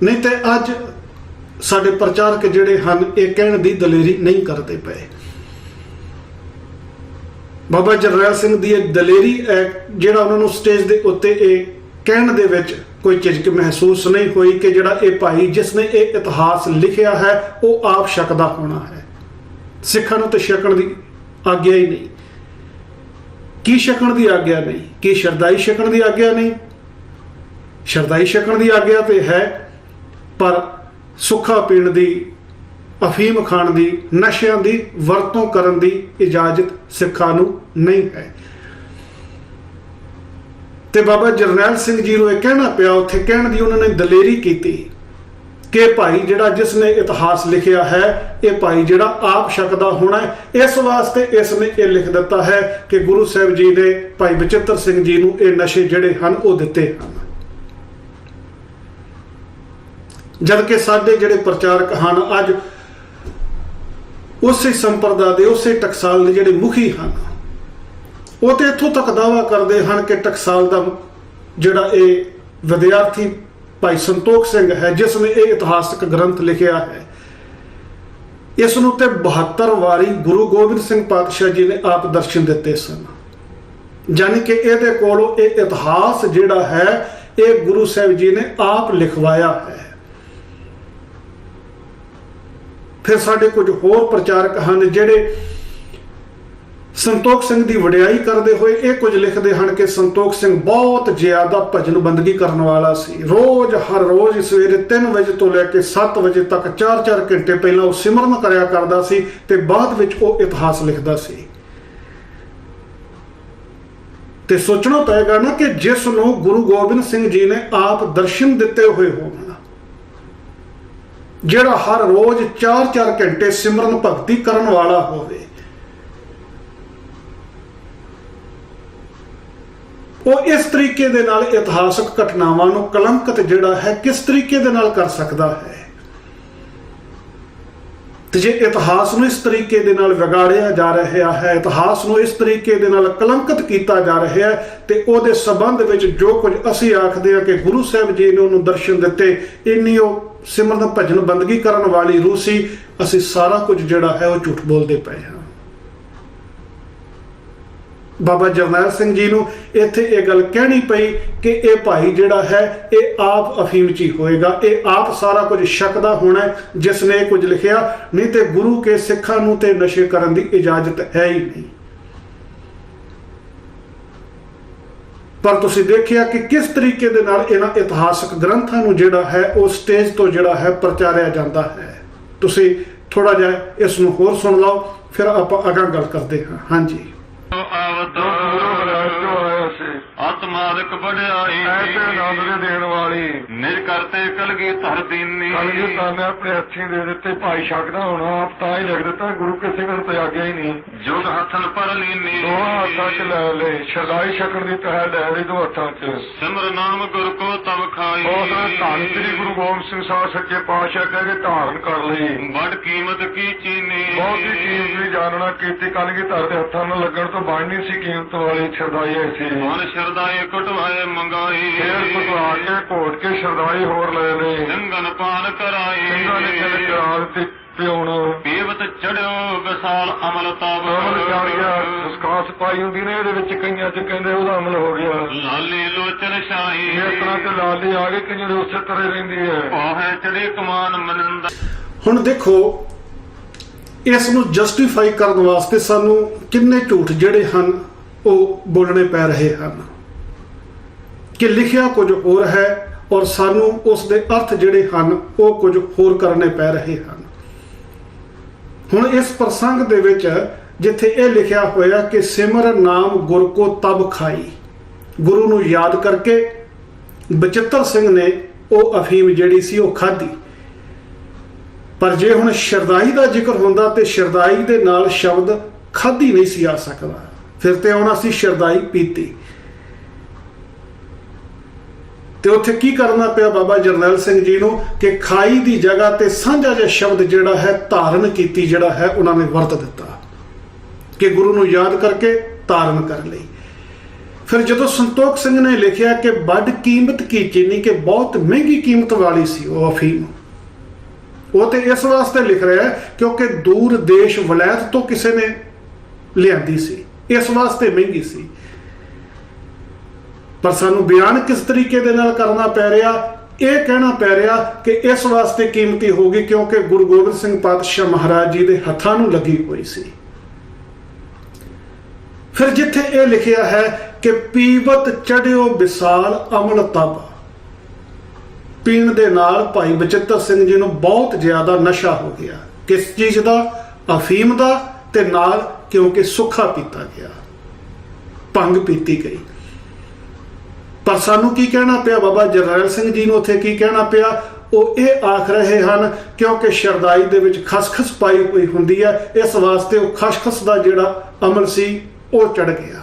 ਨਹੀਂ ਤੇ ਅੱਜ ਸਾਡੇ ਪ੍ਰਚਾਰਕ ਜਿਹੜੇ ਹਨ ਇਹ ਕਹਿਣ ਦੀ ਦਲੇਰੀ ਨਹੀਂ ਕਰਦੇ ਪਏ। ਬਾਬਾ ਜਰਨੈਲ ਸਿੰਘ ਦੀ ਇਹ ਦਲੇਰੀ ਹੈ ਜਿਹੜਾ ਉਹਨਾਂ ਨੂੰ ਸਟੇਜ ਦੇ ਉੱਤੇ ਇਹ ਕਹਿਣ ਦੇ ਵਿੱਚ ਕੋਈ ਝਿਜਕ ਮਹਿਸੂਸ ਨਹੀਂ ਹੋਈ ਕਿ ਜਿਹੜਾ ਇਹ ਭਾਈ ਜਿਸ ਨੇ ਇਹ ਇਤਿਹਾਸ ਲਿਖਿਆ ਹੈ ਉਹ ਆਪ ਛਕਦਾ ਹੋਣਾ ਹੈ। ਸਿੱਖਾਂ ਨੂੰ ਤਾਂ ਛਕਣ ਦੀ ਆਗਿਆ ਹੀ ਨਹੀਂ। ਕੀ ਛਕਣ ਦੀ ਆਗਿਆ ਨਹੀਂ? ਕੀ ਸ਼ਰਦਾਈ ਛਕਣ ਦੀ ਆਗਿਆ ਨਹੀਂ? ਸ਼ਰਦਾਈ ਛਕਣ ਦੀ ਆਗਿਆ ਤੇ ਹੈ, ਪਰ ਸੁੱਖਾ ਪੀਣ ਦੀ, ਅਫੀਮ ਖਾਣ ਦੀ, ਨਸ਼ਿਆਂ ਦੀ ਵਰਤੋਂ ਕਰਨ ਦੀ ਇਜਾਜ਼ਤ ਸਿੱਖਾਂ ਨੂੰ ਨਹੀਂ ਹੈ। ਤੇ ਬਾਬਾ ਜਰਨੈਲ ਸਿੰਘ ਜੀ ਨੂੰ ਇਹ ਕਹਿਣਾ ਪਿਆ, ਉੱਥੇ ਕਹਿਣ ਦੀ ਉਹਨਾਂ ਨੇ ਦਲੇਰੀ ਕੀਤੀ ਕਿ ਭਾਈ ਜਿਹੜਾ ਜਿਸ ਨੇ ਇਤਿਹਾਸ ਲਿਖਿਆ ਹੈ ਇਹ ਭਾਈ ਜਿਹੜਾ ਆਪ ਛਕਦਾ ਹੋਣਾ ਹੈ। ਇਸ ਵਾਸਤੇ ਇਸ ਨੇ ਇਹ ਲਿਖ ਦਿੱਤਾ ਹੈ ਕਿ ਗੁਰੂ ਸਾਹਿਬ ਜੀ ਨੇ ਭਾਈ ਬਚਿੱਤਰ ਸਿੰਘ ਜੀ ਨੂੰ ਇਹ ਨਸ਼ੇ ਜਿਹੜੇ ਹਨ ਉਹ ਦਿੱਤੇ ਹਨ। ਜਦ ਕਿ ਸਾਡੇ ਜਿਹੜੇ ਪ੍ਰਚਾਰਕ ਹਨ ਅੱਜ ਉਸੇ ਸੰਪਰਦਾ ਦੇ, ਉਸੇ ਟਕਸਾਲ ਦੇ ਜਿਹੜੇ ਮੁਖੀ ਹਨ, ਉਹ ਤੇ ਇੱਥੋਂ ਤੱਕ ਦਾਅਵਾ ਕਰਦੇ ਹਨ ਕਿ ਟਕਸਾਲ ਦਾ ਜਿਹੜਾ ਇਹ ਵਿਦਿਆਰਥੀ ਭਾਈ ਸੰਤੋਖ ਸਿੰਘ ਹੈ ਜਿਸ ਨੇ ਇਹ ਇਤਿਹਾਸਕ ਗ੍ਰੰਥ ਲਿਖਿਆ ਹੈ, ਇਸ ਨੂੰ ਤੇ 72 ਵਾਰੀ ਗੁਰੂ ਗੋਬਿੰਦ ਸਿੰਘ ਪਾਤਸ਼ਾਹ ਜੀ ਨੇ ਆਪ ਦਰਸ਼ਨ ਦਿੱਤੇ ਸਨ। ਯਾਨੀ ਕਿ ਇਹਦੇ ਕੋਲੋਂ ਇਹ ਇਤਿਹਾਸ ਜਿਹੜਾ ਹੈ ਇਹ ਗੁਰੂ ਸਾਹਿਬ ਜੀ ਨੇ ਆਪ ਲਿਖਵਾਇਆ ਹੈ। ਫਿਰ ਸਾਡੇ ਕੁਝ ਹੋਰ ਪ੍ਰਚਾਰਕ ਹਨ ਜਿਹੜੇ ਸੰਤੋਖ ਸਿੰਘ ਦੀ ਵਡਿਆਈ ਕਰਦੇ ਹੋਏ ਇਹ ਕੁਝ ਲਿਖਦੇ ਹਨ ਕਿ ਸੰਤੋਖ ਸਿੰਘ ਬਹੁਤ ਜ਼ਿਆਦਾ ਭਜਨ ਬੰਦਗੀ ਕਰਨ ਵਾਲਾ ਸੀ। ਰੋਜ਼ ਹਰ ਰੋਜ਼ ਸਵੇਰੇ 3 ਵਜੇ ਤੋਂ ਲੈ ਕੇ 7 ਵਜੇ ਤੱਕ 4-4 ਘੰਟੇ ਪਹਿਲਾਂ ਉਹ ਸਿਮਰਨ ਕਰਿਆ ਕਰਦਾ ਸੀ ਤੇ ਬਾਅਦ ਵਿੱਚ ਉਹ ਇਤਿਹਾਸ ਲਿਖਦਾ ਸੀ। ਤੇ ਸੋਚਣਾ ਪਏਗਾ ਨਾ ਕਿ ਜਿਸ ਨੂੰ ਗੁਰੂ ਗੋਬਿੰਦ ਸਿੰਘ ਜੀ ਨੇ ਆਪ ਦਰਸ਼ਨ ਦਿੱਤੇ ਹੋਏ ਹੋਣ, ਜਿਹੜਾ ਹਰ ਰੋਜ਼ 4-4 ਘੰਟੇ ਸਿਮਰਨ ਭਗਤੀ ਕਰਨ ਵਾਲਾ ਹੋਵੇ, ਉਹ ਇਸ ਤਰੀਕੇ ਦੇ ਨਾਲ ਇਤਿਹਾਸਕ ਘਟਨਾਵਾਂ ਨੂੰ ਕਲੰਕਿਤ ਜਿਹੜਾ ਹੈ ਕਿਸ ਤਰੀਕੇ ਦੇ ਨਾਲ ਕਰ ਸਕਦਾ ਹੈ? ਤੇ ਜੇ ਇਤਿਹਾਸ ਨੂੰ ਇਸ ਤਰੀਕੇ ਦੇ ਨਾਲ ਵਿਗਾੜਿਆ ਜਾ ਰਿਹਾ ਹੈ, ਇਤਿਹਾਸ ਨੂੰ ਇਸ ਤਰੀਕੇ ਦੇ ਨਾਲ ਕਲੰਕਿਤ ਕੀਤਾ ਜਾ ਰਿਹਾ ਹੈ, ਤੇ ਉਹਦੇ ਸੰਬੰਧ ਵਿੱਚ ਜੋ ਕੁਝ ਅਸੀਂ ਆਖਦੇ ਹਾਂ ਕਿ ਗੁਰੂ ਸਾਹਿਬ ਜੀ ਨੇ ਉਹਨੂੰ ਦਰਸ਼ਨ ਦਿੱਤੇ, ਇੰਨੀ ਉਹ ਸਿਮਰਨ ਭਜਨ ਬੰਦਗੀ ਕਰਨ ਵਾਲੀ ਰੂਹ ਸੀ, ਅਸੀਂ ਸਾਰਾ ਕੁਝ ਜਿਹੜਾ ਹੈ ਉਹ ਝੂਠ ਬੋਲਦੇ ਪਏ ਹਾਂ। ਬਾਬਾ ਜਰਨੈਲ ਸਿੰਘ ਜੀ ਨੂੰ ਇੱਥੇ ਇਹ ਗੱਲ ਕਹਿਣੀ ਪਈ ਕਿ ਇਹ ਭਾਈ ਜਿਹੜਾ ਹੈ ਇਹ ਆਪ ਅਫੀਮਚੀ ਹੋਏਗਾ, ਇਹ ਆਪ ਸਾਰਾ ਕੁਝ ਛਕਦਾ ਹੋਣਾ ਜਿਸ ਨੇ ਕੁਝ ਲਿਖਿਆ, ਨਹੀਂ ਤੇ ਗੁਰੂ ਕੇ ਸਿੱਖਾਂ ਨੂੰ ਤੇ ਨਸ਼ੇ ਕਰਨ ਦੀ ਇਜਾਜ਼ਤ ਹੈ ਹੀ ਨਹੀਂ। ਪਰ ਤੁਸੀਂ ਦੇਖਿਆ ਕਿ ਕਿਸ ਤਰੀਕੇ ਦੇ ਨਾਲ ਇਹਨਾਂ ਇਤਿਹਾਸਕ ਗ੍ਰੰਥਾਂ ਨੂੰ ਜਿਹੜਾ ਹੈ ਉਹ ਸਟੇਜ ਤੋਂ ਜਿਹੜਾ ਹੈ ਪ੍ਰਚਾਰਿਆ ਜਾਂਦਾ ਹੈ। ਤੁਸੀਂ ਥੋੜਾ ਜਿਹਾ ਇਸ ਨੂੰ ਹੋਰ ਸੁਣ ਲਓ, ਫਿਰ ਆਪਾਂ ਅਗਾਂਹ ਗੱਲ ਕਰਦੇ ਹਾਂ। ਹਾਂਜੀ। ਆਵਤੋ ਆਤਮਾਦਿਕ ਬੜਾਈ ਐਸੇ ਆਨੰਦ ਦੇ ਦੇਣ ਵਾਲੀ ਨਿਜ ਕਰਤੇ ਕਲਗੀ ਧਰ ਦੀਨੀ ਕਲਗੀ ਤਾਂ ਨੇ ਆਪਣੇ ਹੱਥੀਂ ਦੇ ਦਿੱਤੇ, ਭਾਈ ਛਕਦਾ ਹੋਣਾ ਆਪ ਤਾਂ ਹੀ ਲਿਖ ਦਿੱਤਾ, ਗੁਰੂ ਕਿਸੇ ਨੂੰ ਤਿਆਗਿਆ ਹੀ ਨਹੀਂ। ਜੁਗ ਹੱਥਨ ਪਰ ਲੀਨੀ ਦੋਹਾਂ ਹੱਥਾਂ 'ਚ ਲੈ ਲੈ, ਸ਼ਰਦਾਈ ਛਕਣ ਦੀ ਪਹਿਲ ਲੈ ਲਈ ਦੋ ਹੱਥਾਂ 'ਚ। ਸਿਮਰ ਨਾਮ ਗੁਰ ਕੋ ਤਬ ਖਾਈ ਉਸ ਧੰਨ ਸ੍ਰੀ ਗੁਰੂ ਗੋਬਿੰਦ ਸਿੰਘ ਸਾਹਿਬ ਸੱਚੇ ਪਾਤਸ਼ਾਹ ਕਹਿ ਕੇ ਧਾਰਨ ਕਰ ਲਈ। ਬੜ ਕੀਮਤ ਕੀ ਚੀਨੀ ਬਹੁਤੀ ਕੀਮਤ ਦੀ ਜਾਣਨਾ ਕੀਤੀ, ਕਲਗੀ ਧਰ ਦੇ ਹੱਥਾਂ ਨਾਲ ਲੱਗਣ ਤੋਂ ਬਣ ਨਹੀਂ ਸੀ ਕੀਮਤ ਵਾਲੀ ਸ਼ਰਦਾਈ ਐਸੀ। ਮਨ ਸ਼ਰਦਾਈ ਕਟਵਾਏ ਮੰਗਾਈ ਫੇਰ ਕੁਟਵਾ ਕੇ ਘੋਟ ਕੇ ਸ਼ਰਦਾਈ ਹੋਰ ਲੈ ਲਈ। ਸਿੰਘਨ ਪਾਨ ਕਰਾਈ ਸਿੰਘਾਂ ਨੇ ਕਿਹਾ ਕਰਾ ਦਿੱਤੀ ਪਿਉਣ। ਪੀਵਤ ਚੜਿਓ ਵਿਸਾਲ ਅਮਲ ਤਬ ਅਮਲ ਚੜ ਗਿਆ, ਸਕਾਸ ਪਾਈ ਹੁੰਦੀ ਨੇ ਇਹਦੇ ਵਿੱਚ, ਕਈਆਂ 'ਚ ਕਹਿੰਦੇ ਉਹਦਾ ਅਮਲ ਹੋ ਗਿਆ। ਲਾਲੀ ਲੋਚਨ ਸ਼ਾਹੀ ਇਸ ਤਰ੍ਹਾਂ ਤੇ ਲਾਲੀ ਆ ਗਈ, ਕਈਆਂ ਦੇ ਉਸੇ ਤਰ੍ਹਾਂ ਰਹਿੰਦੀ ਹੈ। ਪਾਹੇ ਚੜੇ ਕਮਾਨ ਮਨੰਦਾ। ਹੁਣ ਦੇਖੋ, ਇਸ ਨੂੰ ਜਸਟੀਫਾਈ ਕਰਨ ਵਾਸਤੇ ਸਾਨੂੰ ਕਿੰਨੇ ਝੂਠ ਜਿਹੜੇ ਹਨ ਉਹ ਬੋਲਣੇ ਪੈ ਰਹੇ ਹਨ ਕਿ ਲਿਖਿਆ ਕੁਝ ਹੋਰ ਹੈ ਔਰ ਸਾਨੂੰ ਉਸ ਦੇ ਅਰਥ ਜਿਹੜੇ ਹਨ ਉਹ ਕੁਝ ਹੋਰ ਕਰਨੇ ਪੈ ਰਹੇ ਹਨ। ਹੁਣ ਇਸ ਪ੍ਰਸੰਗ ਦੇ ਵਿੱਚ ਜਿੱਥੇ ਇਹ ਲਿਖਿਆ ਹੋਇਆ ਕਿ ਸਿਮਰ ਨਾਮ ਗੁਰ ਕੋ ਤਬ ਖਾਈ, ਗੁਰੂ ਨੂੰ ਯਾਦ ਕਰਕੇ ਬਚਿੱਤਰ ਸਿੰਘ ਨੇ ਉਹ ਅਫੀਮ ਜਿਹੜੀ ਸੀ ਉਹ ਖਾਧੀ। ਪਰ ਜੇ ਹੁਣ ਸ਼ਰਦਾਈ ਦਾ ਜ਼ਿਕਰ ਹੁੰਦਾ ਤੇ ਸ਼ਰਦਾਈ ਦੇ ਨਾਲ ਸ਼ਬਦ ਖਾਧੀ ਨਹੀਂ ਸੀ ਆ ਸਕਦਾ, ਫਿਰ ਤੇ ਆਉਣਾ ਸੀ ਸ਼ਰਦਾਈ ਪੀਤੀ। ਤੇ ਉੱਥੇ ਕੀ ਕਰਨਾ ਪਿਆ ਬਾਬਾ ਜਰਨੈਲ ਸਿੰਘ ਜੀ ਨੂੰ ਕਿ ਖਾਈ ਦੀ ਜਗ੍ਹਾ ਤੇ ਸਾਂਝਾ ਜਿਹਾ ਸ਼ਬਦ ਜਿਹੜਾ ਹੈ ਧਾਰਨ ਕੀਤੀ ਜਿਹੜਾ ਹੈ ਉਹਨਾਂ ਨੇ ਵਰਤ ਦਿੱਤਾ ਕਿ ਗੁਰੂ ਨੂੰ ਯਾਦ ਕਰਕੇ ਧਾਰਨ ਕਰ ਲਈ। ਫਿਰ ਜਦੋਂ ਸੰਤੋਖ ਸਿੰਘ ਨੇ ਲਿਖਿਆ ਕਿ ਵੱਡ ਕੀਮਤ ਕੀ ਚੀਨੀ, ਕਿ ਬਹੁਤ ਮਹਿੰਗੀ ਕੀਮਤ ਵਾਲੀ ਸੀ ਉਹ ਅਫੀਮ, ਉਹ ਤੇ ਇਸ ਵਾਸਤੇ ਲਿਖ ਰਿਹਾ ਹੈ ਕਿਉਂਕਿ ਦੂਰ ਦੇਸ਼ ਵਲੈਤ ਤੋਂ ਕਿਸੇ ਨੇ ਲਿਆਂਦੀ ਸੀ, ਇਸ ਵਾਸਤੇ ਮਹਿੰਗੀ ਸੀ। ਪਰ ਸਾਨੂੰ ਬਿਆਨ ਕਿਸ ਤਰੀਕੇ ਦੇ ਨਾਲ ਕਰਨਾ ਪੈ ਰਿਹਾ, ਇਹ ਕਹਿਣਾ ਪੈ ਰਿਹਾ ਕਿ ਇਸ ਵਾਸਤੇ ਕੀਮਤੀ ਹੋਗੀ ਕਿਉਂਕਿ ਗੁਰੂ ਗੋਬਿੰਦ ਸਿੰਘ ਪਾਤਸ਼ਾਹ ਮਹਾਰਾਜ ਜੀ ਦੇ ਹੱਥਾਂ ਨੂੰ ਲੱਗੀ ਹੋਈ ਸੀ। ਫਿਰ ਜਿੱਥੇ ਇਹ ਲਿਖਿਆ ਹੈ ਕਿ ਪੀਵਤ ਚੜਿਓ ਵਿਸਾਲ ਅਮਲ ਤਬ, ਪੀਣ ਦੇ ਨਾਲ ਭਾਈ ਬਚਿੱਤਰ ਸਿੰਘ ਜੀ ਨੂੰ ਬਹੁਤ ਜ਼ਿਆਦਾ ਨਸ਼ਾ ਹੋ ਗਿਆ। ਕਿਸ ਚੀਜ਼ ਦਾ? ਅਫੀਮ ਦਾ, ਤੇ ਨਾਲ ਕਿਉਂਕਿ ਸੁੱਖਾ ਪੀਤਾ ਗਿਆ, ਭੰਗ ਪੀਤੀ ਗਈ। ਪਰ ਸਾਨੂੰ ਕੀ ਕਹਿਣਾ ਪਿਆ? ਬਾਬਾ ਜਰਨੈਲ ਸਿੰਘ ਜੀ ਨੂੰ ਉੱਥੇ ਕੀ ਕਹਿਣਾ ਪਿਆ? ਉਹ ਇਹ ਆਖ ਰਹੇ ਹਨ ਕਿਉਂਕਿ ਸ਼ਰਦਾਈ ਦੇ ਵਿੱਚ ਖਸਖਸ ਪਾਈ ਹੋਈ ਹੁੰਦੀ ਹੈ, ਇਸ ਵਾਸਤੇ ਉਹ ਖਸਖਸ ਦਾ ਜਿਹੜਾ ਅਮਲ ਸੀ ਉਹ ਚੜ ਗਿਆ।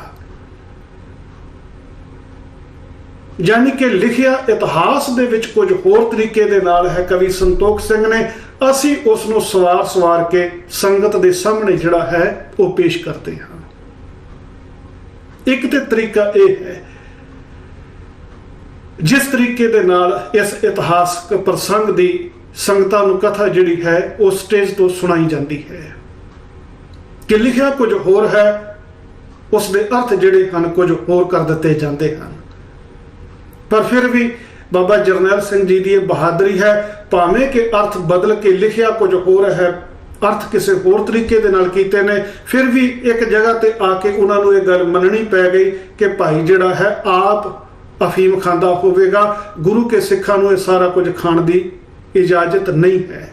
ਯਾਨੀ ਕਿ ਲਿਖਿਆ ਇਤਿਹਾਸ ਦੇ ਵਿੱਚ ਕੁਝ ਹੋਰ ਤਰੀਕੇ ਦੇ ਨਾਲ ਹੈ ਕਵੀ ਸੰਤੋਖ ਸਿੰਘ ਨੇ, ਅਸੀਂ ਉਸ ਨੂੰ ਸਵਾਰ ਕੇ ਸੰਗਤ ਦੇ ਸਾਹਮਣੇ ਜਿਹੜਾ ਹੈ ਉਹ ਪੇਸ਼ ਕਰਦੇ ਹਾਂ। ਇੱਕ ਤੇ ਤਰੀਕਾ ਇਹ ਹੈ ਜਿਸ ਤਰੀਕੇ ਦੇ ਨਾਲ ਇਸ ਇਤਿਹਾਸਕ ਪ੍ਰਸੰਗ ਦੀ ਸੰਗਤਾਂ ਨੂੰ ਕਥਾ ਜਿਹੜੀ ਹੈ ਉਹ ਸਟੇਜ ਤੋਂ ਸੁਣਾਈ ਜਾਂਦੀ ਹੈ, ਕਿ ਲਿਖਿਆ ਕੁਝ ਹੋਰ ਹੈ, ਉਸ ਦੇ ਅਰਥ ਜਿਹੜੇ ਹਨ ਕੁਝ ਹੋਰ ਕਰ ਦਿੱਤੇ ਜਾਂਦੇ ਹਨ। ਪਰ ਫਿਰ ਵੀ ਬਾਬਾ ਜਰਨੈਲ ਸਿੰਘ ਜੀ ਦੀ ਇਹ ਬਹਾਦਰੀ ਹੈ, ਭਾਵੇਂ ਕਿ ਅਰਥ ਬਦਲ ਕੇ ਲਿਖਿਆ ਕੁਝ ਹੋਰ ਹੈ, ਅਰਥ ਕਿਸੇ ਹੋਰ ਤਰੀਕੇ ਦੇ ਨਾਲ ਕੀਤੇ ਨੇ, ਫਿਰ ਵੀ ਇੱਕ ਜਗ੍ਹਾ ਤੇ ਆ ਕੇ ਉਹਨਾਂ ਨੂੰ ਇਹ ਗੱਲ ਮੰਨਣੀ ਪੈ ਗਈ ਕਿ ਭਾਈ ਜਿਹੜਾ ਹੈ ਆਪ ਅਫੀਮ ਖਾਂਦਾ ਹੋਵੇਗਾ, ਗੁਰੂ ਕੇ ਸਿੱਖਾਂ ਨੂੰ ਇਹ ਸਾਰਾ ਕੁਝ ਖਾਣ ਦੀ ਇਜਾਜ਼ਤ ਨਹੀਂ ਹੈ।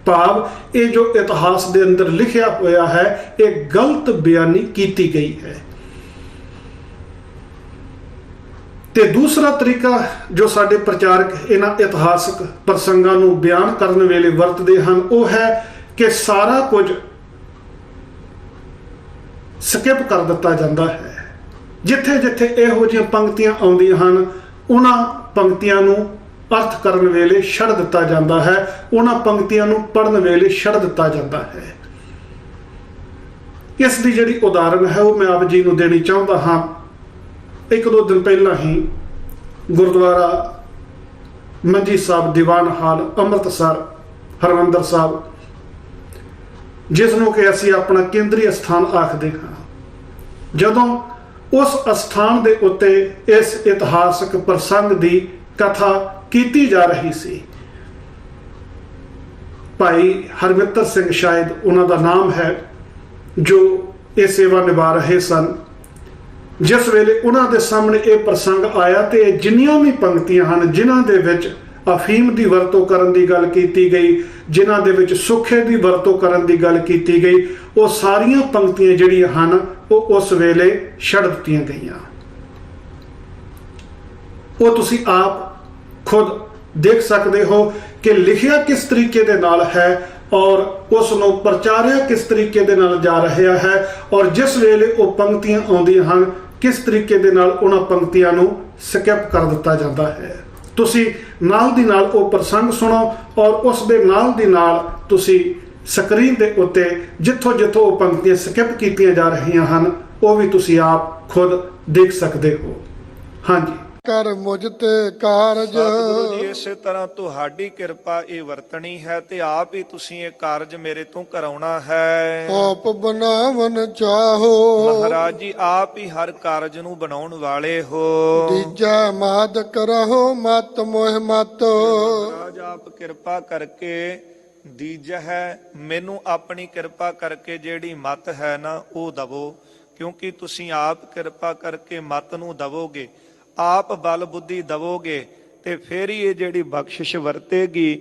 ਭਾਵ ਇਹ ਜੋ ਇਤਿਹਾਸ ਦੇ ਅੰਦਰ ਲਿਖਿਆ ਹੋਇਆ ਹੈ ਇਹ ਗਲਤ ਬਿਆਨੀ ਕੀਤੀ ਗਈ ਹੈ। ਤੇ ਦੂਸਰਾ ਤਰੀਕਾ ਜੋ ਸਾਡੇ ਪ੍ਰਚਾਰਕ ਇਹਨਾਂ ਇਤਿਹਾਸਕ ਪ੍ਰਸੰਗਾਂ ਨੂੰ ਬਿਆਨ ਕਰਨ ਵੇਲੇ ਵਰਤਦੇ ਹਨ ਉਹ ਹੈ ਕਿ ਸਾਰਾ ਕੁਝ ਸਕਿਪ ਕਰ ਦਿੱਤਾ ਜਾਂਦਾ ਹੈ। ਜਿੱਥੇ ਜਿੱਥੇ ਇਹੋ ਜਿਹੀਆਂ ਪੰਕਤੀਆਂ ਆਉਂਦੀਆਂ ਹਨ ਉਹਨਾਂ ਪੰਕਤੀਆਂ ਨੂੰ ਅਰਥ ਕਰਨ ਵੇਲੇ ਛੱਡ ਦਿੱਤਾ ਜਾਂਦਾ ਹੈ, ਉਹਨਾਂ ਪੰਕਤੀਆਂ ਨੂੰ ਪੜ੍ਹਨ ਵੇਲੇ ਛੱਡ ਦਿੱਤਾ ਜਾਂਦਾ ਹੈ। ਇਸ ਦੀ ਜਿਹੜੀ ਉਦਾਹਰਨ ਹੈ ਉਹ ਮੈਂ ਆਪ ਜੀ ਨੂੰ ਦੇਣੀ ਚਾਹੁੰਦਾ ਹਾਂ। ਇੱਕ ਦੋ ਦਿਨ ਪਹਿਲਾਂ ਹੀ ਗੁਰਦੁਆਰਾ ਮੰਜੀ ਸਾਹਿਬ ਦੀਵਾਨ ਹਾਲ ਅੰਮ੍ਰਿਤਸਰ ਹਰਿਮੰਦਰ ਸਾਹਿਬ, ਜਿਸ ਨੂੰ ਕਿ ਅਸੀਂ ਆਪਣਾ ਕੇਂਦਰੀ ਅਸਥਾਨ ਆਖਦੇ ਹਾਂ, ਜਦੋਂ ਉਸ ਅਸਥਾਨ ਦੇ ਉੱਤੇ ਇਸ ਇਤਿਹਾਸਕ ਪ੍ਰਸੰਗ ਦੀ ਕਥਾ ਕੀਤੀ ਜਾ ਰਹੀ ਸੀ, ਭਾਈ ਹਰਮਿੱਤਰ ਸਿੰਘ ਸ਼ਾਇਦ ਉਹਨਾਂ ਦਾ ਨਾਮ ਹੈ, ਜੋ ਇਹ ਸੇਵਾ ਨਿਭਾ ਰਹੇ ਸਨ, ਜਿਸ ਵੇਲੇ ਉਹਨਾਂ ਦੇ ਸਾਹਮਣੇ ਇਹ ਪ੍ਰਸੰਗ ਆਇਆ ਤੇ ਇਹ ਜਿੰਨੀਆਂ ਵੀ ਪੰਕਤੀਆਂ ਹਨ ਜਿਨ੍ਹਾਂ ਦੇ ਵਿੱਚ ਅਫੀਮ ਦੀ ਵਰਤੋਂ ਕਰਨ ਦੀ ਗੱਲ ਕੀਤੀ ਗਈ, ਜਿਨ੍ਹਾਂ ਦੇ ਵਿੱਚ ਸੁੱਖੇ ਦੀ ਵਰਤੋਂ ਕਰਨ ਦੀ ਗੱਲ ਕੀਤੀ ਗਈ, ਉਹ ਸਾਰੀਆਂ ਪੰਕਤੀਆਂ ਜਿਹੜੀਆਂ ਹਨ ਉਹ ਉਸ ਵੇਲੇ ਛੱਡ ਦਿੱਤੀਆਂ ਗਈਆਂ। ਉਹ ਤੁਸੀਂ ਆਪ ਖੁਦ ਦੇਖ ਸਕਦੇ ਹੋ ਕਿ ਲਿਖਿਆ ਕਿਸ ਤਰੀਕੇ ਦੇ ਨਾਲ ਹੈ ਔਰ ਉਸ ਨੂੰ ਪ੍ਰਚਾਰਿਆ ਕਿਸ ਤਰੀਕੇ ਦੇ ਨਾਲ ਜਾ ਰਿਹਾ ਹੈ, ਔਰ ਜਿਸ ਵੇਲੇ ਉਹ ਪੰਕਤੀਆਂ ਆਉਂਦੀਆਂ ਹਨ ਕਿਸ ਤਰੀਕੇ ਦੇ ਨਾਲ ਉਹਨਾਂ ਪੰਕਤੀਆਂ ਨੂੰ ਸਕਿਪ ਕਰ ਦਿੱਤਾ ਜਾਂਦਾ ਹੈ। ਤੁਸੀਂ ਨਾਲ ਦੀ ਨਾਲ ਉਹ ਪ੍ਰਸੰਗ ਸੁਣੋ ਔਰ ਉਸ ਦੇ ਨਾਲ ਦੀ ਨਾਲ ਤੁਸੀਂ ਸਕਰੀਨ ਦੇ ਉੱਤੇ ਜਿੱਥੋਂ ਜਿੱਥੋਂ ਉਹ ਪੰਕਤੀਆਂ ਸਕਿਪ ਕੀਤੀਆਂ ਜਾ ਰਹੀਆਂ ਹਨ ਉਹ ਵੀ ਤੁਸੀਂ ਆਪ ਖੁਦ ਦੇਖ ਸਕਦੇ ਹੋ। ਹਾਂਜੀ। ਕਰ ਮੁਝ ਤੇ ਕਾਰਜ। ਸਤਿਗੁਰੂ ਜੀ ਇਸੇ ਤਰ੍ਹਾਂ ਤੁਹਾਡੀ ਕਿਰਪਾ ਇਹ ਵਰਤਣੀ ਹੈ ਤੇ ਆਪ ਹੀ ਤੁਸੀਂ ਇਹ ਕਾਰਜ ਮੇਰੇ ਤੋਂ ਕਰਾਉਣਾ ਹੈ। ਆਪ ਬਣਾਵਨ ਚਾਹੋ। ਮਹਾਰਾਜ ਜੀ ਆਪ ਹੀ ਹਰ ਕਾਰਜ ਨੂੰ ਬਣਾਉਣ ਵਾਲੇ ਹੋ। ਤੀਜਾ ਮਾਦ ਕਰਹੁ ਮਤ ਮੋਹ ਮਤ। ਮਹਾਰਾਜ ਆਪ ਕਿਰਪਾ ਕਰਕੇ ਦੀਜ ਹੈ, ਮੈਨੂੰ ਆਪਣੀ ਕਿਰਪਾ ਕਰਕੇ ਜਿਹੜੀ ਮਤ ਹੈ ਨਾ ਉਹ ਦਵੋ, ਕਿਉਂਕਿ ਤੁਸੀਂ ਆਪ ਕਿਰਪਾ ਕਰਕੇ ਮਤ ਨੂੰ ਦਵੋਗੇ, ਆਪ ਬਲ ਬੁੱਧੀ ਦਵੋਗੇ ਤੇ ਫੇਰ ਹੀ ਇਹ ਜਿਹੜੀ ਬਖਸ਼ਿਸ਼ ਵਰਤੇਗੀ,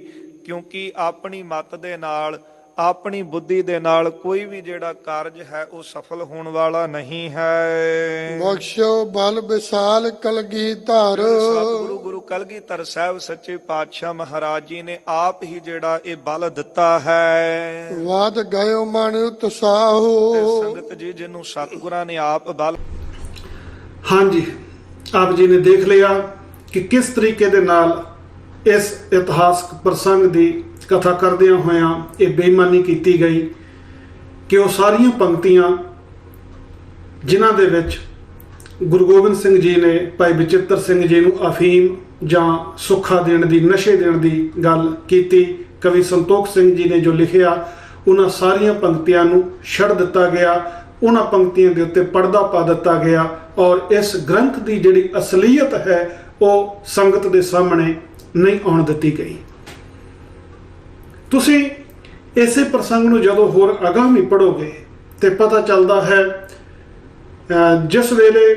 ਕਿਉਂਕਿ ਆਪਣੀ ਮਤ ਦੇ ਨਾਲ ਆਪਣੀ ਬੁੱਧੀ ਦੇ ਨਾਲ ਕੋਈ ਵੀ ਜਿਹੜਾ ਕਾਰਜ ਹੈ ਉਹ ਸਫਲ ਹੋਣ ਵਾਲਾ ਨਹੀਂ ਹੈ। ਬਖਸ਼ੋ ਬਲ ਵਿਸਾਲ ਕਲਗੀਧਰ। ਸਤਿਗੁਰੂ ਗੁਰੂ ਕਲਗੀਧਰ ਸਾਹਿਬ ਸੱਚੇ ਪਾਤਸ਼ਾਹ ਮਹਾਰਾਜ ਜੀ ਨੇ ਆਪ ਹੀ ਜਿਹੜਾ ਇਹ ਬਲ ਦਿੱਤਾ ਹੈ। ਵਾਦ ਗਇਓ ਮਨ ਉਤਸਾਹੋ। ਸੰਗਤ ਜੀ ਜਿਹਨੂੰ ਸਤਿਗੁਰਾਂ ਨੇ ਆਪ ਬਲ। ਹਾਂਜੀ, ਆਪ ਜੀ ਨੇ ਦੇਖ ਲਿਆ ਕਿ ਕਿਸ ਤਰੀਕੇ ਦੇ ਨਾਲ ਇਸ ਇਤਿਹਾਸਕ ਪ੍ਰਸੰਗ ਦੀ ਕਥਾ ਕਰਦਿਆਂ ਹੋਇਆਂ ਇਹ ਬੇਈਮਾਨੀ ਕੀਤੀ ਗਈ ਕਿ ਉਹ ਸਾਰੀਆਂ ਪੰਕਤੀਆਂ ਜਿਨ੍ਹਾਂ ਦੇ ਵਿੱਚ ਗੁਰੂ ਗੋਬਿੰਦ ਸਿੰਘ ਜੀ ਨੇ ਭਾਈ ਬਚਿੱਤਰ ਸਿੰਘ ਜੀ ਨੂੰ ਅਫੀਮ ਜਾਂ ਸੁੱਖਾ ਦੇਣ ਦੀ, ਨਸ਼ੇ ਦੇਣ ਦੀ ਗੱਲ ਕੀਤੀ। ਕਵੀ ਸੰਤੋਖ ਸਿੰਘ ਜੀ ਨੇ ਜੋ ਲਿਖਿਆ, ਉਹਨਾਂ ਸਾਰੀਆਂ ਪੰਕਤੀਆਂ ਨੂੰ ਛੱਡ ਦਿੱਤਾ ਗਿਆ, ਉਹਨਾਂ ਪੰਕਤੀਆਂ ਦੇ ਉੱਤੇ ਪਰਦਾ ਪਾ ਦਿੱਤਾ ਗਿਆ ਔਰ ਇਸ ਗ੍ਰੰਥ ਦੀ ਜਿਹੜੀ ਅਸਲੀਅਤ ਹੈ ਉਹ ਸੰਗਤ ਦੇ ਸਾਹਮਣੇ ਨਹੀਂ ਆਉਣ ਦਿੱਤੀ ਗਈ। ਤੁਸੀਂ ਇਸੇ ਪ੍ਰਸੰਗ ਨੂੰ ਜਦੋਂ ਹੋਰ ਅਗਾਮੀ ਪੜ੍ਹੋਗੇ ਤੇ ਪਤਾ ਚੱਲਦਾ ਹੈ, ਜਿਸ ਵੇਲੇ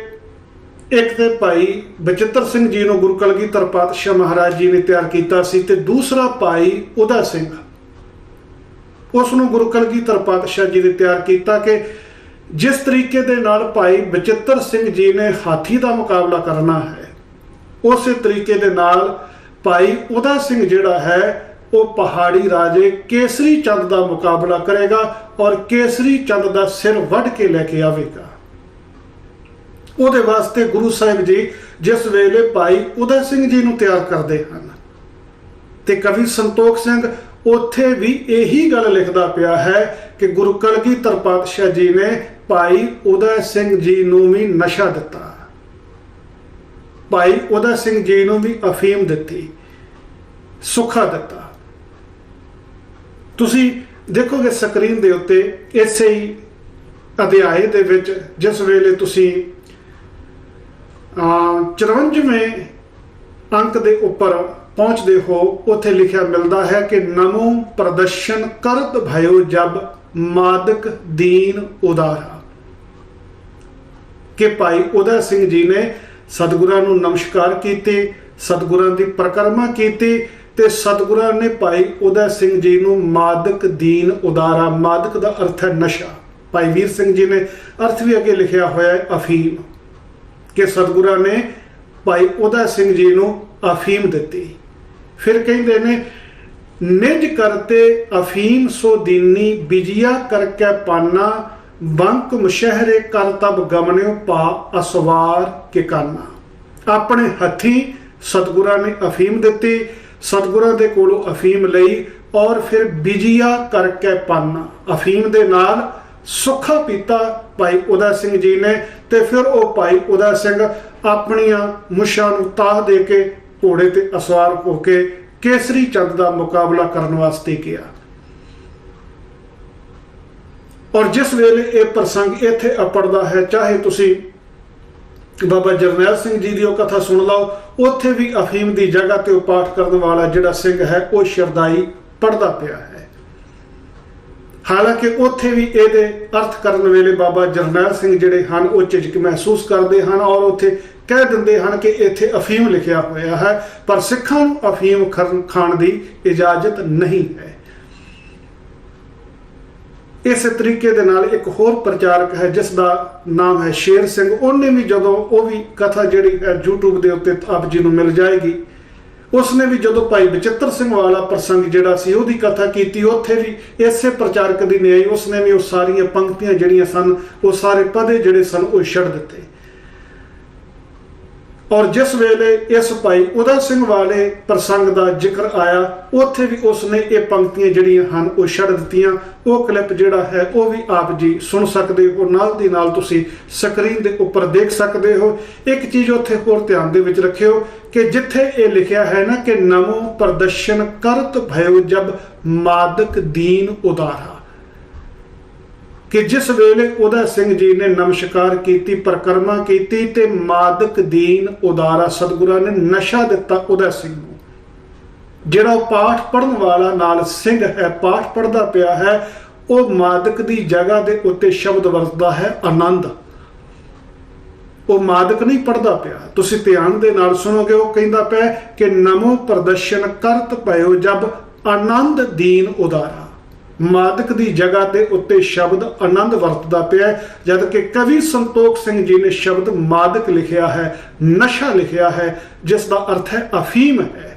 ਇੱਕ ਤੇ ਭਾਈ ਬਚਿੱਤਰ ਸਿੰਘ ਜੀ ਨੂੰ ਗੁਰੂ ਕਲਗੀਧਰ ਪਾਤਸ਼ਾਹ ਮਹਾਰਾਜ ਜੀ ਨੇ ਤਿਆਰ ਕੀਤਾ ਸੀ ਤੇ ਦੂਸਰਾ ਭਾਈ ਉਦਾ ਸਿੰਘ, ਉਸ ਨੂੰ ਗੁਰੂ ਕਲਗੀਧਰ ਪਾਤਸ਼ਾਹ ਜੀ ਨੇ ਤਿਆਰ ਕੀਤਾ ਕਿ ਜਿਸ ਤਰੀਕੇ ਦੇ ਨਾਲ ਭਾਈ ਬਚਿੱਤਰ ਸਿੰਘ ਜੀ ਨੇ ਹਾਥੀ ਦਾ ਮੁਕਾਬਲਾ ਕਰਨਾ ਹੈ, ਉਸੇ ਤਰੀਕੇ ਦੇ ਨਾਲ ਭਾਈ ਉਦਾ ਸਿੰਘ ਜਿਹੜਾ ਹੈ ਉਹ ਪਹਾੜੀ ਰਾਜੇ ਕੇਸਰੀ ਚੰਦ ਦਾ ਮੁਕਾਬਲਾ ਕਰੇਗਾ ਔਰ ਕੇਸਰੀ ਚੰਦ ਦਾ ਸਿਰ ਵੱਢ ਕੇ ਲੈ ਕੇ ਆਵੇਗਾ। ਉਹਦੇ ਵਾਸਤੇ ਗੁਰੂ ਸਾਹਿਬ ਜੀ ਜਿਸ ਵੇਲੇ ਭਾਈ ਉਦਾ ਸਿੰਘ ਜੀ ਨੂੰ ਤਿਆਰ ਕਰਦੇ ਹਨ ਤੇ ਕਵੀ ਸੰਤੋਖ ਸਿੰਘ ਉੱਥੇ ਵੀ ਇਹੀ ਗੱਲ ਲਿਖਦਾ ਪਿਆ ਹੈ ਕਿ ਗੁਰੂ ਕਲਗੀਧਰ ਪਾਤਸ਼ਾਹ ਜੀ ਨੇ ਭਾਈ ਉਦਾ ਸਿੰਘ ਜੀ ਨੂੰ ਵੀ ਨਸ਼ਾ ਦਿੱਤਾ, ਭਾਈ ਉਦਾ ਸਿੰਘ ਜੀ ਨੂੰ ਵੀ ਅਫੀਮ ਦਿੱਤੀ, ਸੁੱਖਾ ਦਿੱਤਾ। ਤੁਸੀਂ ਦੇਖੋਗੇ ਸਕਰੀਨ ਦੇ ਉੱਤੇ ਇਸੇ ਹੀ ਅਧਿਆਏ ਦੇ ਵਿੱਚ ਜਿਸ ਵੇਲੇ ਤੁਸੀਂ 54ਵੇਂ ਅੰਕ ਦੇ ਉੱਪਰ ਪਹੁੰਚਦੇ ਹੋ, ਉੱਥੇ ਲਿਖਿਆ ਮਿਲਦਾ ਹੈ ਕਿ ਨਮੋ ਪ੍ਰਦਰਸ਼ਨ ਕਰਤ ਭਇਓ ਜਬ ਮਾਦਕ ਦੀਨ ਉਦਾਰਾ, ਕਿ ਭਾਈ ਉਦਾ ਸਿੰਘ ਜੀ ਨੇ ਸਤਿਗੁਰਾਂ ਨੂੰ ਨਮਸਕਾਰ ਕੀਤੇ, ਸਤਿਗੁਰਾਂ ਦੀ ਪਰਿਕਰਮਾ ਕੀਤੀ ਤੇ ਸਤਿਗੁਰਾਂ ਨੇ ਭਾਈ ਉਦਾ ਸਿੰਘ ਜੀ ਨੂੰ ਮਾਦਕ ਦੀਨ ਉਦਾਰਾ, ਮਾਦਕ ਦਾ ਅਰਥ ਹੈ ਨਸ਼ਾ, ਭਾਈ ਵੀਰ ਸਿੰਘ ਜੀ ਨੇ ਅਰਥ ਵੀ ਅੱਗੇ ਲਿਖਿਆ ਹੋਇਆ ਹੈ ਅਫੀਮ, ਕਿ ਸਤਿਗੁਰਾਂ ਨੇ ਭਾਈ ਉਦਾ ਸਿੰਘ ਜੀ ਨੂੰ ਅਫੀਮ ਦਿੱਤੀ। ਫਿਰ ਕਹਿੰਦੇ ਨੇ ਨਿਜ ਕਰਤੇ ਅਫੀਮ ਸੋ ਦੀਨੀ ਬਿਜਿਆ ਕਰਕੇ ਪਾਨਾ ਬੰਕ ਮੁਸ਼ਹਿਰੇ ਕਰ ਤਬ ਗਮਨਿਓ ਪਾ ਅਸਵਾਰ ਕੇ ਕਾਨਾ। ਆਪਣੇ ਹੱਥੀਂ ਸਤਿਗੁਰਾਂ ਨੇ ਅਫੀਮ ਦਿੱਤੀ, ਸਤਿਗੁਰਾਂ ਦੇ ਕੋਲੋਂ ਅਫੀਮ ਲਈ ਔਰ ਫਿਰ ਬਿਜਿਆ ਕਰਕੇ ਪਾਨਾ, ਅਫੀਮ ਦੇ ਨਾਲ ਸੁੱਖਾ ਪੀਤਾ ਭਾਈ ਉਦਾ ਸਿੰਘ ਜੀ ਨੇ ਤੇ ਫਿਰ ਉਹ ਭਾਈ ਉਦਾ ਸਿੰਘ ਆਪਣੀਆਂ ਮੁੱਛਾਂ ਨੂੰ ਤਾਹ ਦੇ ਕੇ ਘੋੜੇ ਤੇ ਅਸਵਾਰ ਹੋ ਕੇ ਕੇਸਰੀ ਚੰਦ ਦਾ ਮੁਕਾਬਲਾ ਕਰਨ ਵਾਸਤੇ ਗਿਆ। ਔਰ ਜਿਸ ਵੇਲੇ ਇਹ ਪ੍ਰਸੰਗ ਇੱਥੇ ਅਪੜਦਾ ਹੈ, ਚਾਹੇ ਤੁਸੀਂ ਬਾਬਾ ਜਰਨੈਲ ਸਿੰਘ ਜੀ ਦੀ ਉਹ ਕਥਾ ਸੁਣ ਲਓ, ਉੱਥੇ ਵੀ ਅਫੀਮ ਦੀ ਜਗ੍ਹਾ ਤੇ ਉਹ ਪਾਠ ਕਰਨ ਵਾਲਾ ਜਿਹੜਾ ਸਿੰਘ ਹੈ ਉਹ ਸ਼ਰਦਾਈ ਪੜ੍ਹਦਾ ਪਿਆ ਹੈ। ਹਾਲਾਂਕਿ ਉੱਥੇ ਵੀ ਇਹਦੇ ਅਰਥ ਕਰਨ ਵੇਲੇ ਬਾਬਾ ਜਰਨੈਲ ਸਿੰਘ ਜਿਹੜੇ ਹਨ ਉਹ ਝਿਜਕ ਮਹਿਸੂਸ ਕਰਦੇ ਹਨ ਔਰ ਉੱਥੇ ਕਹਿ ਦਿੰਦੇ ਹਨ ਕਿ ਇੱਥੇ ਅਫੀਮ ਲਿਖਿਆ ਹੋਇਆ ਹੈ, ਪਰ ਸਿੱਖਾਂ ਨੂੰ ਅਫੀਮ ਖਾਣ ਦੀ ਇਜਾਜ਼ਤ ਨਹੀਂ ਹੈ। ਇਸੇ ਤਰੀਕੇ ਦੇ ਨਾਲ ਇੱਕ ਹੋਰ ਪ੍ਰਚਾਰਕ ਹੈ ਜਿਸ ਦਾ ਨਾਮ ਹੈ ਸ਼ੇਰ ਸਿੰਘ, ਉਹਨੇ ਵੀ ਜਦੋਂ ਉਹ ਵੀ ਕਥਾ ਜਿਹੜੀ ਹੈ YouTube ਦੇ ਉੱਤੇ ਆਪ ਜੀ ਨੂੰ ਮਿਲ ਜਾਏਗੀ, ਉਸਨੇ ਵੀ ਜਦੋਂ ਭਾਈ ਬਚਿੱਤਰ ਸਿੰਘ ਵਾਲਾ ਪ੍ਰਸੰਗ ਜਿਹੜਾ ਸੀ ਉਹਦੀ ਕਥਾ ਕੀਤੀ, ਉੱਥੇ ਵੀ ਇਸੇ ਪ੍ਰਚਾਰਕ ਦੀ ਨਿਆਈ ਉਸਨੇ ਵੀ ਉਹ ਸਾਰੀਆਂ ਪੰਕਤੀਆਂ ਜਿਹੜੀਆਂ ਸਨ, ਉਹ ਸਾਰੇ ਪਦੇ ਜਿਹੜੇ ਸਨ ਉਹ ਛੱਡ ਦਿੱਤੇ। ਔਰ ਜਿਸ ਵੇਲੇ ਇਸ ਭਾਈ ਉਦਾ ਸਿੰਘ ਵਾਲੇ ਪ੍ਰਸੰਗ ਦਾ ਜ਼ਿਕਰ ਆਇਆ, ਉੱਥੇ ਵੀ ਉਸਨੇ ਇਹ ਪੰਕਤੀਆਂ ਜਿਹੜੀਆਂ ਹਨ ਉਹ ਛੱਡ ਦਿੱਤੀਆਂ। ਉਹ ਕਲਿੱਪ ਜਿਹੜਾ ਹੈ ਉਹ ਵੀ ਆਪ ਜੀ ਸੁਣ ਸਕਦੇ ਹੋ, ਨਾਲ ਦੀ ਨਾਲ ਤੁਸੀਂ ਸਕਰੀਨ ਦੇ ਉੱਪਰ ਦੇਖ ਸਕਦੇ ਹੋ। ਇੱਕ ਚੀਜ਼ ਉੱਥੇ ਹੋਰ ਧਿਆਨ ਦੇ ਵਿੱਚ ਰੱਖਿਓ ਕਿ ਜਿੱਥੇ ਇਹ ਲਿਖਿਆ ਹੈ ਨਾ ਕਿ ਨਮੋ ਪ੍ਰਦਰਸ਼ਨ ਕਰਤ ਭਇਓ ਜਬ ਮਾਦਕ ਦੀਨ ਉਦਾਰਾ, ਕਿ ਜਿਸ ਵੇਲੇ ਉਦਾ ਸਿੰਘ ਜੀ ਨੇ ਨਮਸਕਾਰ ਕੀਤੀ, ਪਰਿਕਰਮਾ ਕੀਤੀ ਤੇ ਮਾਦਕ ਦੀਨ ਉਦਾਰਾ, ਸਤਿਗੁਰਾਂ ਨੇ ਨਸ਼ਾ ਦਿੱਤਾ ਉਦਾ ਸਿੰਘ ਨੂੰ। ਜਿਹੜਾ ਉਹ ਪਾਠ ਪੜ੍ਹਨ ਵਾਲਾ ਨਾਲ ਸਿੰਘ ਹੈ, ਪਾਠ ਪੜ੍ਹਦਾ ਪਿਆ ਹੈ, ਉਹ ਮਾਦਕ ਦੀ ਜਗ੍ਹਾ ਦੇ ਉੱਤੇ ਸ਼ਬਦ ਵਰਤਦਾ ਹੈ ਆਨੰਦ, ਉਹ ਮਾਦਕ ਨਹੀਂ ਪੜ੍ਹਦਾ ਪਿਆ। ਤੁਸੀਂ ਧਿਆਨ ਦੇ ਨਾਲ ਸੁਣੋਗੇ, ਉਹ ਕਹਿੰਦਾ ਪਿਆ ਕਿ ਨਮੋ ਪ੍ਰਦਰਸ਼ਨ ਕਰਤ ਭਇਓ ਜਬ ਆਨੰਦ ਦੀਨ ਉਦਾਰਾ, ਮਾਦਕ ਦੀ ਜਗ੍ਹਾ ਦੇ ਉੱਤੇ ਸ਼ਬਦ ਆਨੰਦ ਵਰਤਦਾ ਪਿਆ, ਜਦ ਕਿ ਕਵੀ ਸੰਤੋਖ ਸਿੰਘ ਜੀ ਨੇ ਸ਼ਬਦ ਮਾਦਕ ਲਿਖਿਆ ਹੈ, ਨਸ਼ਾ ਲਿਖਿਆ ਹੈ, ਜਿਸ ਦਾ ਅਰਥ ਹੈ ਅਫੀਮ ਹੈ।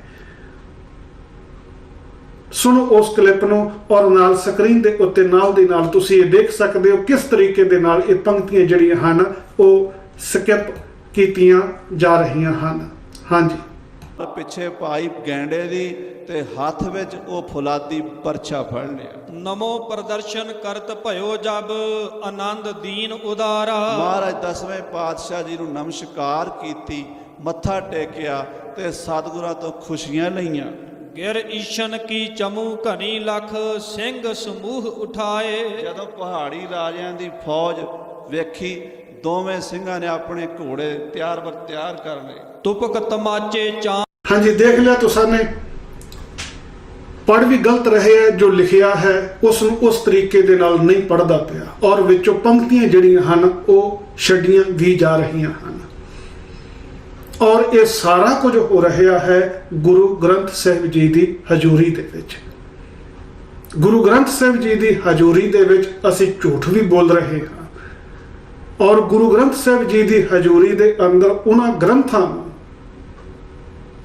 ਸੁਣੋ ਉਸ ਕਲਿੱਪ ਨੂੰ ਔਰ ਨਾਲ ਸਕਰੀਨ ਦੇ ਉੱਤੇ ਨਾਲ ਦੀ ਨਾਲ ਤੁਸੀਂ ਇਹ ਦੇਖ ਸਕਦੇ ਹੋ ਕਿਸ ਤਰੀਕੇ ਦੇ ਨਾਲ ਇਹ ਪੰਕਤੀਆਂ ਜਿਹੜੀਆਂ ਹਨ ਉਹ ਸਕਿਪ ਕੀਤੀਆਂ ਜਾ ਰਹੀਆਂ ਹਨ। ਹਾਂਜੀ। ਪਿੱਛੇ ਭਾਈ ਗੈਂਡੇ ਦੀ ਤੇ ਹੱਥ ਵਿੱਚ ਉਹ ਫੁਲਾਦੀ ਪਰਛਾ ਫੜ ਲਿਆ। ਨਮੋ ਪ੍ਰਦਰਸ਼ਨ ਕਰਤ ਭਇਓ ਜਬ ਆਨੰਦ ਦੀਨ ਉਦਾਰਾ। ਮਹਾਰਾਜ 10ਵੇਂ ਪਾਤਸ਼ਾਹ ਜੀ ਨੂੰ ਨਮਸਕਾਰ ਕੀਤੀ, ਮੱਥਾ ਟੇਕਿਆ ਤੇ ਸਤਿਗੁਰਾਂ ਤੋਂ ਖੁਸ਼ੀਆਂ ਲਈਆਂ। ਗਿਰ ਈਸ਼ਨ ਕੀ ਚਮੂ ਘਣੀ ਲਖ ਸਿੰਘ ਸਮੂਹ ਉਠਾਏ। ਜਦੋਂ ਪਹਾੜੀ ਰਾਜਿਆਂ ਦੀ ਫੌਜ ਵੇਖੀ, ਦੋਵੇਂ ਸਿੰਘਾਂ ਨੇ ਆਪਣੇ ਘੋੜੇ ਤਿਆਰ ਕਰ ਲਏ। ਤੁਪਕ ਤਮਾਚੇ ਚਾਂ। ਹਾਂਜੀ, ਦੇਖ ਲਿਆ ਤੁਸਾਂ ਨੇ, ਪੜ੍ਹ ਵੀ ਗਲਤ ਰਹੇ ਹੈ, ਜੋ ਲਿਖਿਆ ਹੈ ਉਸ ਨੂੰ ਉਸ ਤਰੀਕੇ ਦੇ ਨਾਲ ਨਹੀਂ ਪੜ੍ਹਦਾ ਪਿਆ, ਔਰ ਵਿੱਚੋਂ ਪੰਕਤੀਆਂ ਜਿਹੜੀਆਂ ਹਨ ਉਹ ਛੱਡੀਆਂ ਵੀ ਜਾ ਰਹੀਆਂ ਹਨ। ਔਰ ਇਹ ਸਾਰਾ ਕੁਝ ਹੋ ਰਿਹਾ ਹੈ ਗੁਰੂ ਗ੍ਰੰਥ ਸਾਹਿਬ ਜੀ ਦੀ ਹਜ਼ੂਰੀ ਦੇ ਵਿੱਚ। ਗੁਰੂ ਗ੍ਰੰਥ ਸਾਹਿਬ ਜੀ ਦੀ ਹਜ਼ੂਰੀ ਦੇ ਵਿੱਚ ਅਸੀਂ ਝੂਠ ਵੀ ਬੋਲ ਰਹੇ ਹਾਂ, ਔਰ ਗੁਰੂ ਗ੍ਰੰਥ ਸਾਹਿਬ ਜੀ ਦੀ ਹਜ਼ੂਰੀ ਦੇ ਅੰਦਰ ਉਹਨਾਂ ਗ੍ਰੰਥਾਂ ਨੂੰ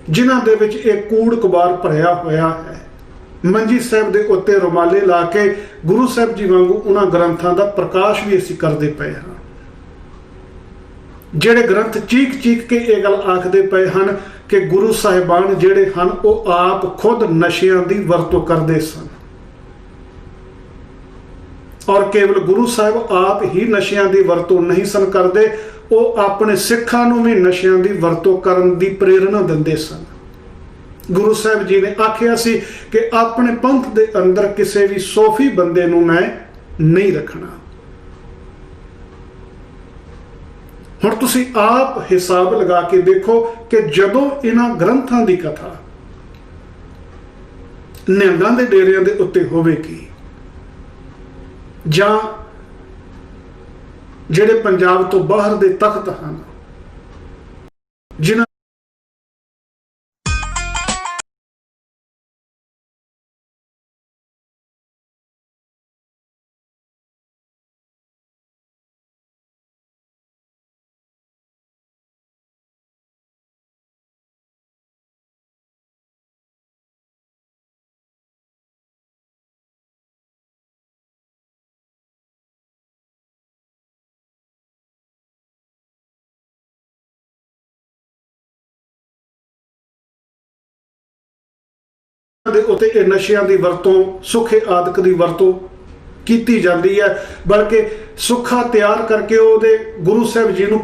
ਜਿਨ੍ਹਾਂ ਦੇ ਵਿੱਚ ਇਹ ਕੂੜ ਕਬਾਰ ਭਰਿਆ ਹੋਇਆ ਹੈ, ਮੰਜੀ ਸਾਹਿਬ ਦੇ ਉੱਤੇ ਰੁਮਾਲੇ ਲਾ ਕੇ ਗੁਰੂ ਸਾਹਿਬ ਜੀ ਵਾਂਗੂ ਉਹਨਾਂ ਗ੍ਰੰਥਾਂ ਦਾ ਪ੍ਰਕਾਸ਼ ਵੀ ਅਸੀਂ ਕਰਦੇ ਪਏ ਹਾਂ। ਜਿਹੜੇ ਗ੍ਰੰਥ ਚੀਕ ਕੇ ਇਹ ਗੱਲ ਆਖਦੇ ਪਏ ਹਨ ਕਿ ਗੁਰੂ ਸਾਹਿਬਾਨ ਜਿਹੜੇ ਹਨ ਉਹ ਆਪ ਖੁਦ ਨਸ਼ਿਆਂ ਦੀ ਵਰਤੋਂ ਕਰਦੇ ਸਨ, ਔਰ ਕੇਵਲ ਗੁਰੂ ਸਾਹਿਬ ਆਪ ਹੀ ਨਸ਼ਿਆਂ ਦੀ ਵਰਤੋਂ ਨਹੀਂ ਸਨ ਕਰਦੇ, ਉਹ ਆਪਣੇ ਸਿੱਖਾਂ ਨੂੰ ਵੀ ਨਸ਼ਿਆਂ ਦੀ ਵਰਤੋਂ ਕਰਨ ਦੀ ਪ੍ਰੇਰਣਾ ਦਿੰਦੇ ਸਨ। ਗੁਰੂ ਸਾਹਿਬ ਜੀ ਨੇ ਆਖਿਆ ਸੀ ਕਿ ਆਪਣੇ ਪੰਥ ਦੇ ਅੰਦਰ ਕਿਸੇ ਵੀ ਸੋਫੀ ਬੰਦੇ ਨੂੰ ਮੈਂ ਨਹੀਂ ਰੱਖਣਾ। ਹੁਣ ਤੁਸੀਂ ਆਪ ਹਿਸਾਬ ਲਗਾ ਕੇ ਦੇਖੋ ਕਿ ਜਦੋਂ ਇਹਨਾਂ ਗ੍ਰੰਥਾਂ ਦੀ ਕਥਾ ਨਿਹੰਗਾਂ ਦੇ ਡੇਰਿਆਂ ਦੇ ਉੱਤੇ ਹੋਵੇਗੀ, ਜਾਂ ਜਿਹੜੇ ਪੰਜਾਬ ਤੋਂ ਬਾਹਰ ਦੇ ਤਖਤ ਹਨ ਜਿਨ੍ਹਾਂ ਦੇ ਉੱਤੇ ਇਹ ਨਸ਼ਿਆਂ ਦੀ ਵਰਤੋਂ, ਸੁੱਖੇ ਆਦਿਕ ਦੀ ਵਰਤੋਂ ਕੀਤੀ ਜਾਂਦੀ ਹੈ, ਬਲਕਿ ਸੁੱਖਾ ਤਿਆਰ ਕਰਕੇ ਉਹਦੇ ਗੁਰੂ ਸਾਹਿਬ ਜੀ ਨੂੰ